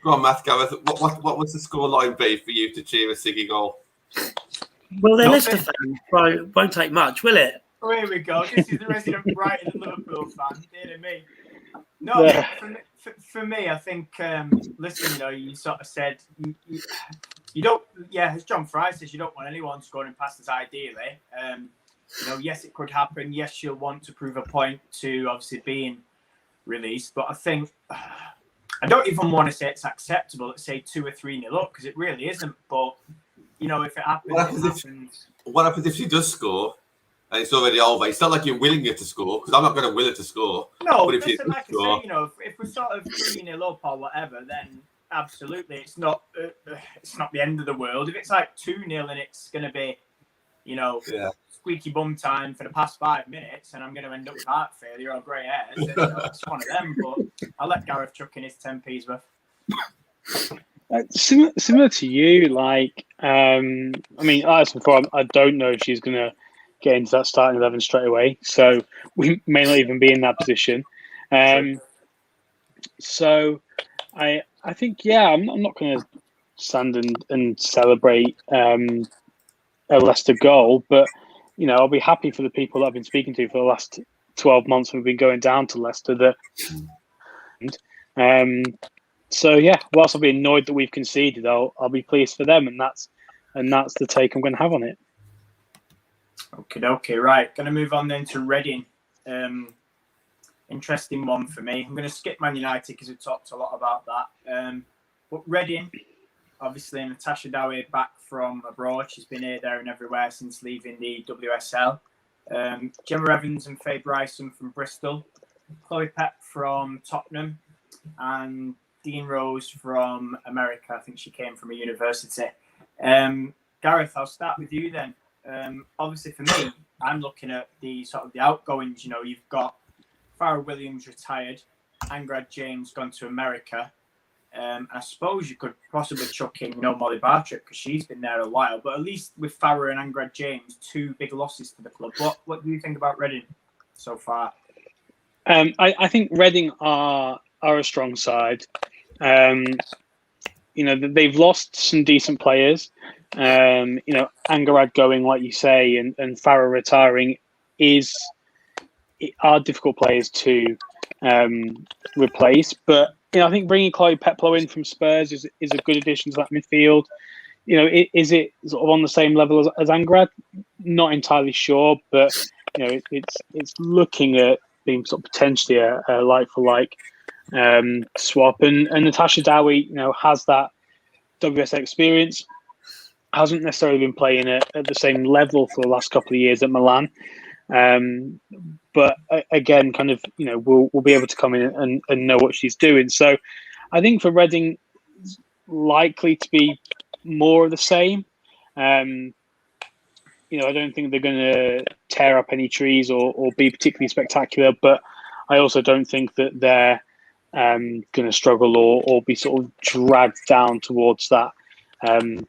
on, Matt, Gareth. What was the scoreline be for you to cheer a Siggy goal? Well, they're Leicester fans, so won't take much, will it? Oh, here we go. This is the resident Brighton and Liverpool fan. Dear me. No, for me, I think, listen, you know, you sort of said you don't, as John Fry says, you don't want anyone scoring past us ideally. You know, yes, it could happen. Yes, you'll want to prove a point to obviously being released. But I think, I don't even want to say it's acceptable. Let's say 2 or 3-0 up, because it really isn't. But, you know, if it happens, what happens if she does score and it's already over? It's not like you're willing her to score, because I'm not going to will her to score. No, but listen, like I say, you know, if we're sort of 3-0 up or whatever, then absolutely, it's not the end of the world. If it's like 2-0 and it's going to be, you know, squeaky bum time for the past 5 minutes, and I'm going to end up with heart failure or grey hairs, then, you know, it's one of them. But I'll let Gareth chuck in his 10p's worth. Similar to you, like, I mean, as before, I don't know if she's going to get into that starting 11 straight away, so we may not even be in that position. So I think, I'm not going to stand and celebrate a Leicester goal, but, you know, I'll be happy for the people that I've been speaking to for the last 12 months when we've been going down to Leicester. So whilst I'll be annoyed that we've conceded, I'll be pleased for them, and that's the take I'm going to have on it. Okay, right. Going to move on then to Reading. Interesting one for me. I'm going to skip Man United because we talked a lot about that. But Reading, obviously, Natasha Dowie back from abroad. She's been here, there, and everywhere since leaving the WSL. Gemma Evans and Faye Bryson from Bristol. Chloe Pett from Tottenham. And Dean Rose from America. I think she came from a university. Gareth, I'll start with you then. Obviously, for me, I'm looking at the sort of the outgoings. You know, you've got Farrah Williams retired, Angrad James gone to America. I suppose you could possibly chuck in, you know, Molly Bartrett, because she's been there a while. But at least with Farrah and Angrad James, 2 big losses to the club. What do you think about Reading so far? I think Reading are a strong side. You know, they've lost some decent players. You know, Angarad going, like you say, and Farrah retiring are difficult players to replace. But, you know, I think bringing Chloe Peplow in from Spurs is a good addition to that midfield. You know, is it sort of on the same level as Angarad? Not entirely sure, but, you know, it's looking at being sort of potentially a like-for-like swap. And Natasha Dowie, you know, has that WSL experience. Hasn't necessarily been playing at the same level for the last couple of years at Milan. But again, kind of, you know, we'll be able to come in and know what she's doing. So I think for Reading, it's likely to be more of the same. You know, I don't think they're going to tear up any trees or be particularly spectacular, but I also don't think that they're going to struggle or be sort of dragged down towards that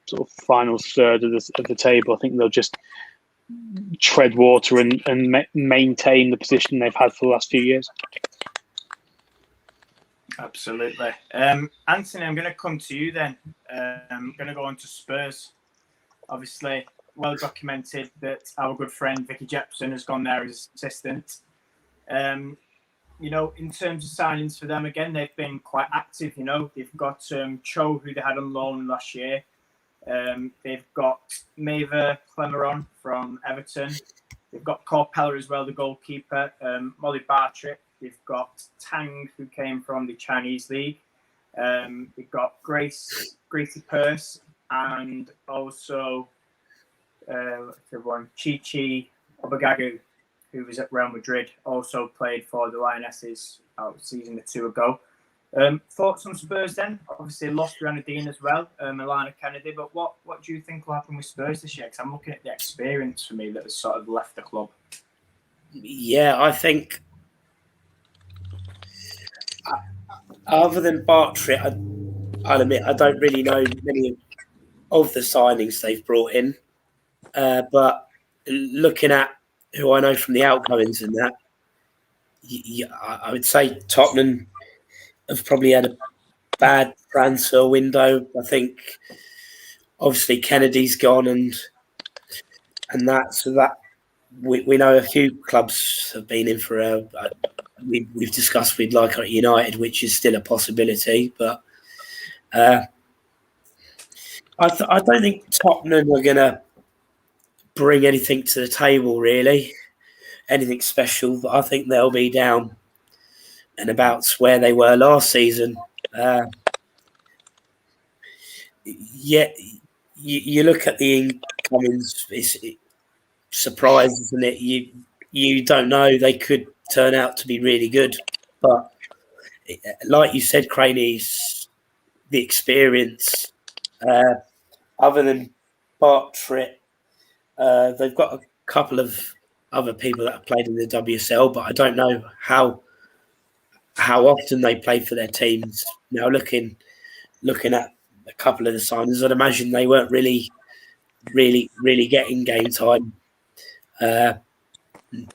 sort of final third of the table. I think they'll just tread water and maintain the position they've had for the last few years. Absolutely. Anthony, I'm going to come to you then. I'm going to go on to Spurs. Obviously, well documented that our good friend Vicky Jepson has gone there as assistant. You know, in terms of signings for them, again, they've been quite active. You know, they've got Cho, who they had on loan last year. They've got Maeva Clemeron from Everton. They've got Corpella as well, the goalkeeper. Molly Bartrick. They've got Tang, who came from the Chinese league. They've got Gracie Purse, and also Chichi Obagagu, who was at Real Madrid, also played for the Lionesses a season or two ago. Thoughts on Spurs then? Obviously lost Rihanna Dean as well, Milana Kennedy, but what do you think will happen with Spurs this year? Because I'm looking at the experience for me that has sort of left the club. Yeah, I think other than Bartlett, I'll admit I don't really know many of the signings they've brought in, but looking at who I know from the outgoings and that, I would say Tottenham have probably had a bad transfer window. I think obviously Kennedy's gone and that, so that we know a few clubs have been in for we've discussed we'd like at United, which is still a possibility, but I don't think Tottenham are going to bring anything to the table, really, anything special. But I think they'll be down and about where they were last season. You look at the incomings, it's surprise, isn't it? You don't know, they could turn out to be really good, but like you said, Craney's the experience. Other than Bartlett, they've got a couple of other people that have played in the WSL, but I don't know how often they play for their teams. Now, looking at a couple of the signings, I'd imagine they weren't really getting game time.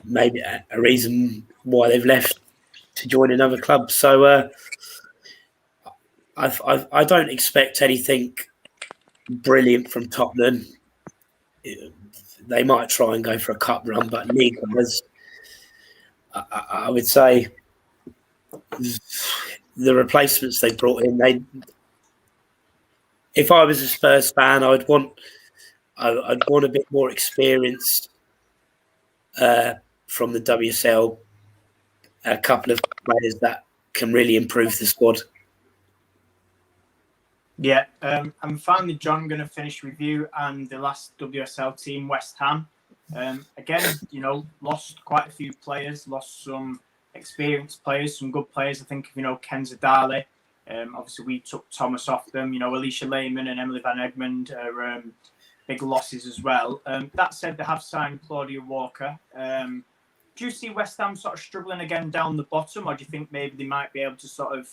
Maybe a reason why they've left to join another club. So I don't expect anything brilliant from Tottenham. They might try and go for a cup run, but league wise, I would say the replacements they brought in. If I was a Spurs fan, I'd want a bit more experience from the WSL. A couple of players that can really improve the squad. Yeah, I'm finally, John, going to finish with you and the last WSL team, West Ham. Again, you know, lost quite a few players, lost some experienced players, some good players. I think, you know, Kenza Darley. Obviously, we took Thomas off them. You know, Alicia Lehman and Emily Van Egmond are big losses as well. That said, they have signed Claudia Walker. Do you see West Ham sort of struggling again down the bottom, or do you think maybe they might be able to sort of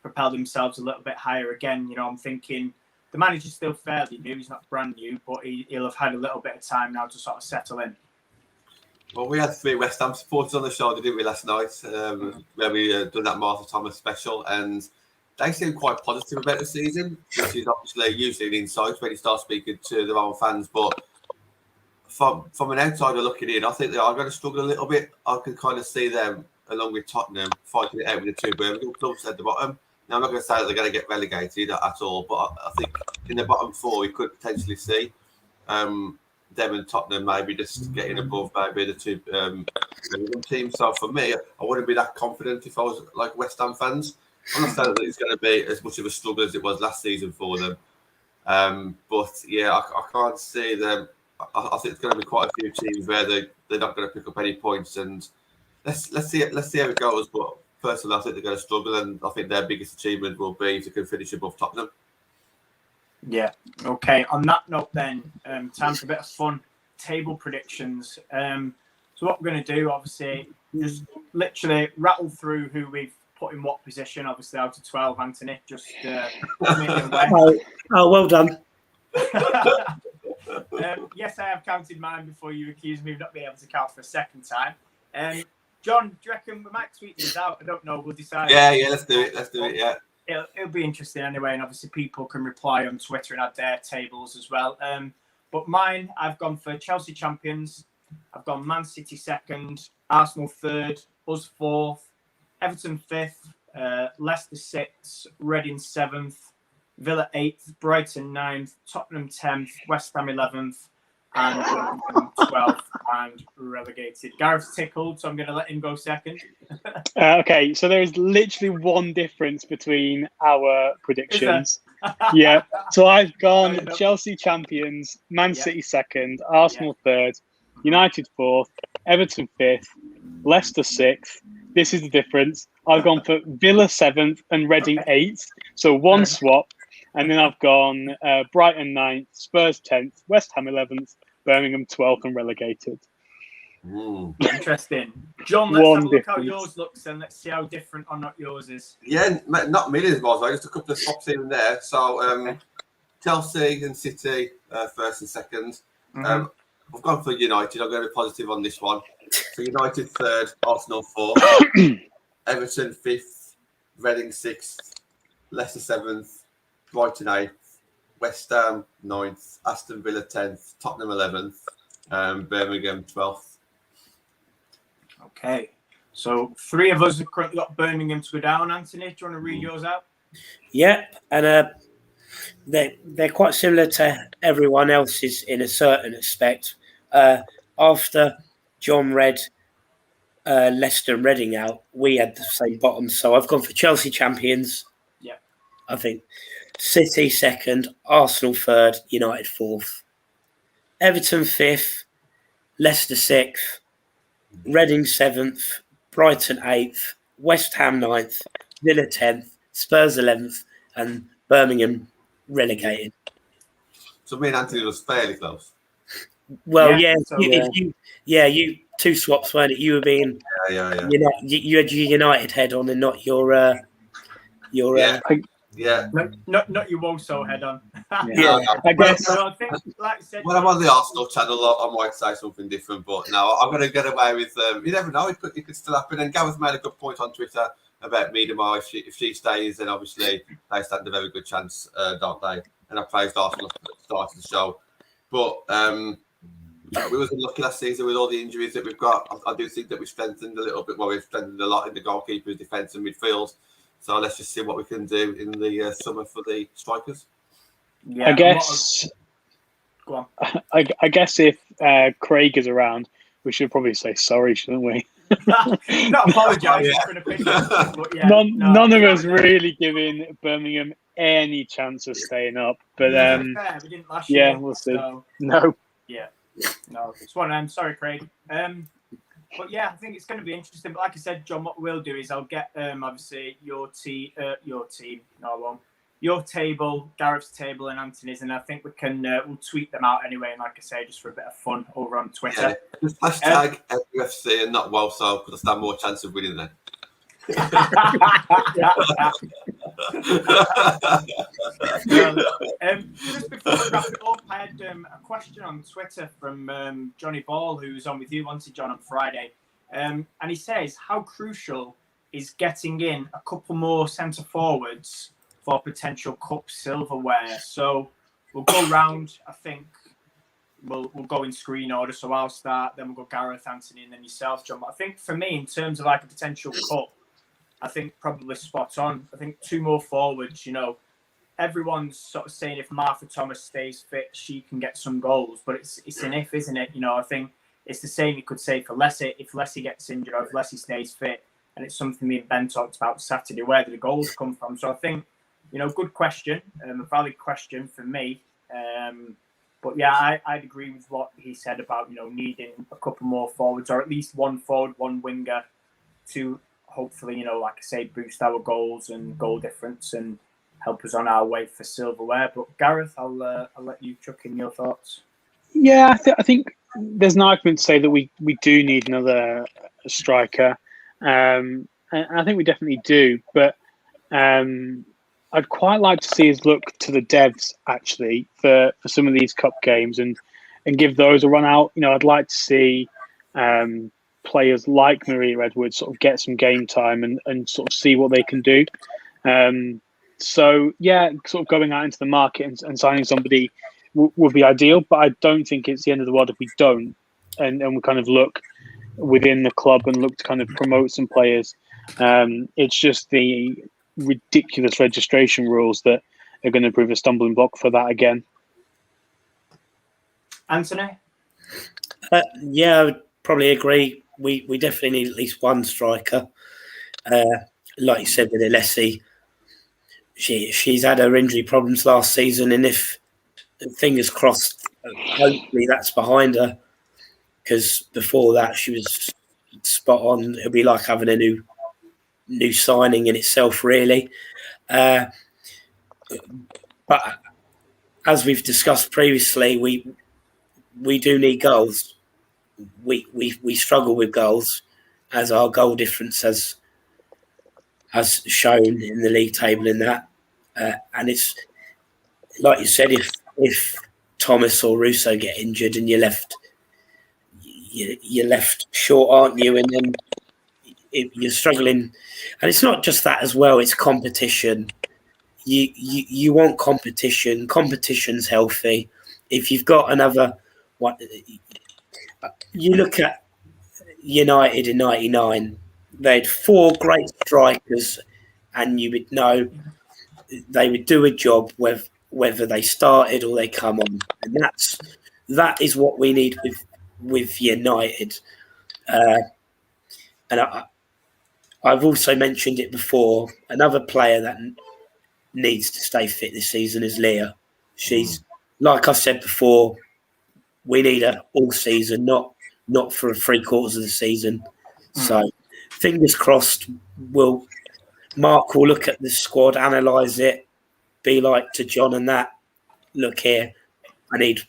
propel themselves a little bit higher again? You know, I'm thinking the manager's still fairly new. He's not brand new, but he'll have had a little bit of time now to sort of settle in. Well, we had 3 West Ham supporters on the show, didn't we, last night? Where we done that Martha Thomas special, and they seem quite positive about the season, which is obviously usually an insight when you start speaking to their own fans. But from an outsider looking in, I think they are going to struggle a little bit. I can kind of see them, along with Tottenham, fighting it out with the 2 Birmingham clubs at the bottom. Now, I'm not going to say that they're going to get relegated at all, but I think in the bottom 4, we could potentially see them and Tottenham maybe just getting above maybe the 2 Birmingham teams. So for me, I wouldn't be that confident if I was like West Ham fans. I'm not saying that it's going to be as much of a struggle as it was last season for them. But yeah, I can't see them. I think it's going to be quite a few teams where they're not going to pick up any points, and let's see how it goes. But personally, I think they're going to struggle, and I think their biggest achievement will be if they can finish above Tottenham. Yeah. Okay. On that note, then, time for a bit of fun. Table predictions. So what we're going to do, obviously, just literally rattle through who we've put in what position. Obviously, out of 12, Anthony. Just make it aware. Oh, well done. Yes, I have counted mine before you accused me of not being able to count for a second time. John, do you reckon we might tweet these out? I don't know. We'll decide. Yeah, let's do it. Yeah. It'll be interesting anyway, and obviously people can reply on Twitter and add their tables as well. But mine, I've gone for Chelsea champions. I've gone Man City second, Arsenal third, us fourth, Everton fifth, Leicester sixth, Reading seventh, Villa eighth, Brighton ninth, Tottenham 10th, West Ham 11th, and 12th, and relegated. Gareth's tickled, so I'm going to let him go second. Okay, so there is literally one difference between our predictions. Yeah, so I've gone Chelsea champions, Man City second, Arsenal third, United fourth, Everton fifth, Leicester sixth. This is the difference. I've gone for Villa seventh and Reading eighth, so one swap. And then I've gone Brighton 9th, Spurs 10th, West Ham 11th, Birmingham 12th and relegated. Interesting. John, let's have a look how yours looks and let's see how different or not yours is. Yeah, not millions, Boswell. Just a couple of swaps here and there. So Chelsea and City first and second. I've gone for United. I'm going to be positive on this one. So United third, Arsenal fourth, Everton fifth, Reading sixth, Leicester seventh, Brighton 8th, West Ham 9th, Aston Villa 10th, Tottenham 11th, Birmingham 12th. Okay. So 3 of us have currently got Birmingham to go down. Anthony, do you want to read yours out? Yep. And they're quite similar to everyone else's in a certain aspect. After John read Leicester and Reading out, we had the same bottom. So I've gone for Chelsea champions. Yeah. I think City second, Arsenal third, United fourth, Everton fifth, Leicester sixth, Reading seventh, Brighton eighth, West Ham 9th, Villa 10th, Spurs 11th, and Birmingham relegated. So me and Anthony was fairly close. Well, you 2 swaps, weren't it? You were being you had your United head on and not your not your Walsall head on. I guess. So I think, like I said, when I'm on the Arsenal channel, I might say something different, but no, I'm going to get away with. You never know; it could still happen. And Gareth made a good point on Twitter about Miedema. If she stays, then obviously they stand a very good chance, don't they? And I praised Arsenal at the start of the show, but we was unlucky last season with all the injuries that we've got. I do think that we strengthened a little bit. Well, we've strengthened a lot in the goalkeepers, defence, and midfield. So let's just see what we can do in the summer for the strikers. Yeah, I guess. Go on. I guess if Craig is around, we should probably say sorry, shouldn't we? Not apologising for an opinion, but none of us really giving Birmingham any chance of staying up. But we didn't last year. We'll see. So, no. It's one. I'm sorry, Craig. But yeah, I think it's going to be interesting. But like I said, John, what we'll do is I'll get obviously your team. No, I won't. Your table, Gareth's table, and Anthony's, and I think we can we'll tweet them out anyway. And like I say, just for a bit of fun over on Twitter. Yeah. Just hashtag UFC and not Walsall because I stand more chance of winning then. Just before we wrap it up, I had a question on Twitter from Johnny Ball, who was on with you, wanted John on Friday, and he says, how crucial is getting in a couple more centre forwards for potential cup silverware? So we'll go round. I think we'll go in screen order. So I'll start, then we'll go Gareth, Anthony, and then yourself, John. But I think for me, in terms of like a potential cup, I think probably spot on. I think 2 more forwards, everyone's sort of saying if Martha Thomas stays fit, she can get some goals, but it's an if, isn't it? I think it's the same you could say for Leslie. If Leslie gets injured or if Leslie stays fit, and it's something me and Ben talked about Saturday, where do the goals come from? So I think, good question, a valid question for me. But yeah, I'd agree with what he said about, needing a couple more forwards, or at least 1 forward, 1 winger to hopefully, like I say, boost our goals and goal difference and help us on our way for silverware. But Gareth, I'll let you chuck in your thoughts. Yeah, I think there's an argument to say that we do need another striker, and I think we definitely do. But I'd quite like to see us look to the devs actually for some of these cup games and give those a run out. I'd like to see players like Maria Edwards sort of get some game time and sort of see what they can do. So yeah, sort of going out into the market and signing somebody would be ideal. But I don't think it's the end of the world if we don't, and we kind of look within the club and look to kind of promote some players. It's just the ridiculous registration rules that are going to prove a stumbling block for that again. Anthony? Yeah, I would probably agree. We definitely need at least one striker. Like you said with Alessi, she's had her injury problems last season, and if fingers crossed, hopefully that's behind her. Because before that, she was spot on. It'll be like having a new signing in itself, really. But as we've discussed previously, we do need goals. We struggle with goals, as our goal difference has shown in the league table in that. And it's like you said, if Thomas or Russo get injured and you're left short, aren't you? And then you're struggling. And it's not just that as well. It's competition. You want competition. Competition's healthy. If you've got another one, you look at United in '99. They had 4 great strikers, and you would know they would do a job whether they started or they come on. And that is what we need with United. And I've also mentioned it before. Another player that needs to stay fit this season is Leah. She's, like I said before, we need her all season, not for 3/4 of the season. So fingers crossed. Mark will look at the squad, analyse it, be like to John and that. Look here, I need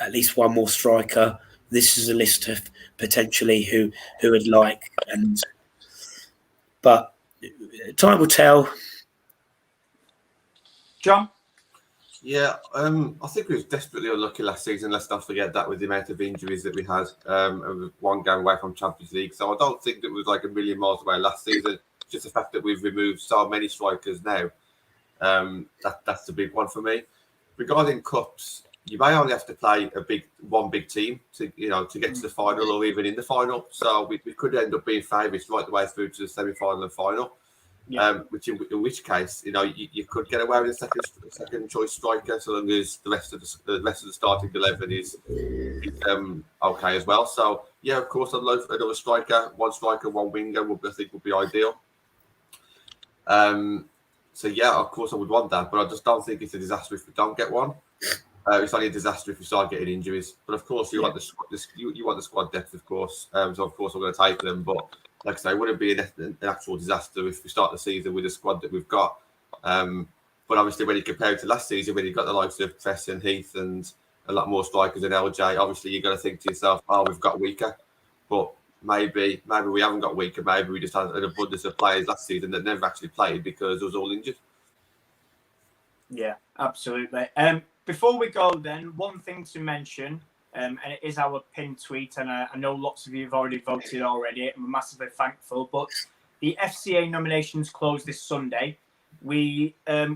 at least one more striker. This is a list of potentially who would like, but time will tell. John? Yeah, I think we was desperately unlucky last season. Let's not forget that with the amount of injuries that we had, one game away from Champions League. So I don't think that was like a million miles away last season. Just the fact that we've removed so many strikers now, that's the big one for me. Regarding cups, you may only have to play one big team to get to the final or even in the final. So we could end up being favourites right the way through to the semi-final and final. Yeah. In which case, you could get away with a second choice striker, so long as the rest of the starting 11 is okay as well. So yeah, of course, I'd love another striker, one winger I think would be ideal. So yeah, of course I would want that, but I just don't think it's a disaster if we don't get one. It's only a disaster if we start getting injuries. But of course, you want the squad depth, of course. So of course I'm going to take them, but. Like I say, it wouldn't be an actual disaster if we start the season with the squad that we've got. But obviously, when you compare it to last season, when you got the likes of Fess and Heath and a lot more strikers than LJ, obviously you've got to think to yourself, "Oh, we've got weaker." But maybe we haven't got weaker. Maybe we just had an abundance of players last season that never actually played because it was all injured. Yeah, absolutely. Before we go, then one thing to mention. And it is our pinned tweet, and I know lots of you have already voted already, and we're massively thankful. But the FCA nominations close this Sunday. We're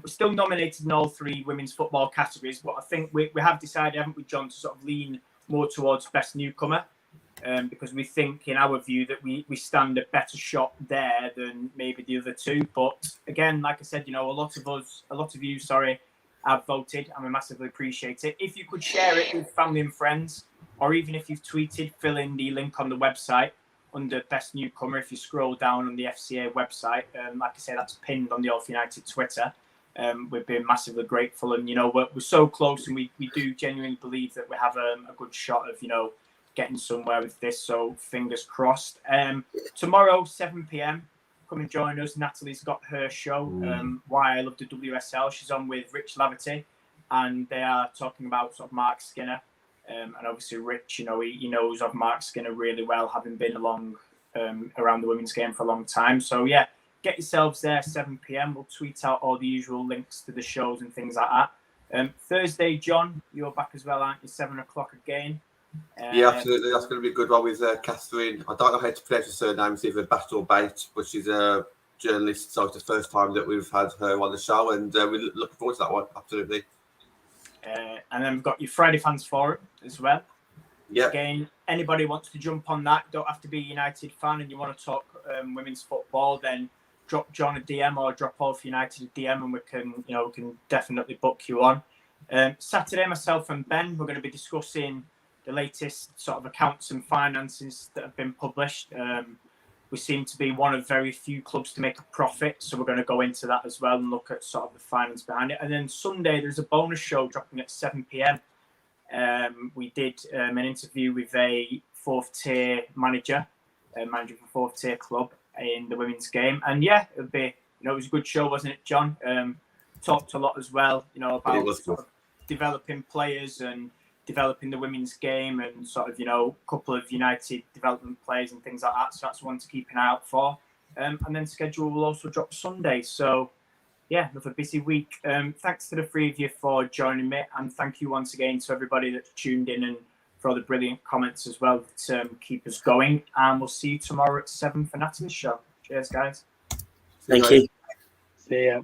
still nominated in all 3 women's football categories, but I think we have decided, haven't we, John, to sort of lean more towards best newcomer, because we think, in our view, that we stand a better shot there than maybe the other 2. But again, like I said, a lot of you, have voted, and we massively appreciate it. If you could share it with family and friends, or even if you've tweeted, fill in the link on the website under Best Newcomer. If you scroll down on the FCA website, like I say, that's pinned on the All United Twitter. We've been massively grateful, and we're so close, and we do genuinely believe that we have a good shot of getting somewhere with this. So fingers crossed. Tomorrow, 7 p.m. Come and join us. Natalie's got her show, Why I Love the WSL. She's on with Rich Laverty, and they are talking about sort of Mark Skinner. And obviously Rich, he knows of Mark Skinner really well, having been along around the women's game for a long time. So yeah, get yourselves there, 7 p.m. We'll tweet out all the usual links to the shows and things like that. Thursday, John, you're back as well, aren't you? 7 o'clock again. Yeah, absolutely. That's going to be a good one with Catherine. I don't know how to pronounce her surname. It's either Bat or Bate, but she's a journalist. So it's the first time that we've had her on the show, and we're looking forward to that one. Absolutely. And then we've got your Friday Fans Forum as well. Yeah. Again, anybody wants to jump on that, don't have to be a United fan, and you want to talk women's football, then drop John a DM or drop Off United a DM, and we can definitely book you on. Saturday, myself and Ben, we're going to be discussing the latest sort of accounts and finances that have been published. We seem to be one of very few clubs to make a profit, so we're going to go into that as well and look at sort of the finance behind it. And then Sunday, there's a bonus show dropping at 7 p.m. We did an interview with a fourth-tier manager of a fourth-tier club in the women's game. And yeah, it was a good show, wasn't it, John? Talked a lot as well, about sort of developing players and developing the women's game and sort of, a couple of United development players and things like that. So that's one to keep an eye out for. And then schedule will also drop Sunday. So, yeah, another busy week. Thanks to the three of you for joining me. And thank you once again to everybody that's tuned in and for all the brilliant comments as well to keep us going. And we'll see you tomorrow at 7 for Natalie's show. Cheers, guys. Thank you. See ya.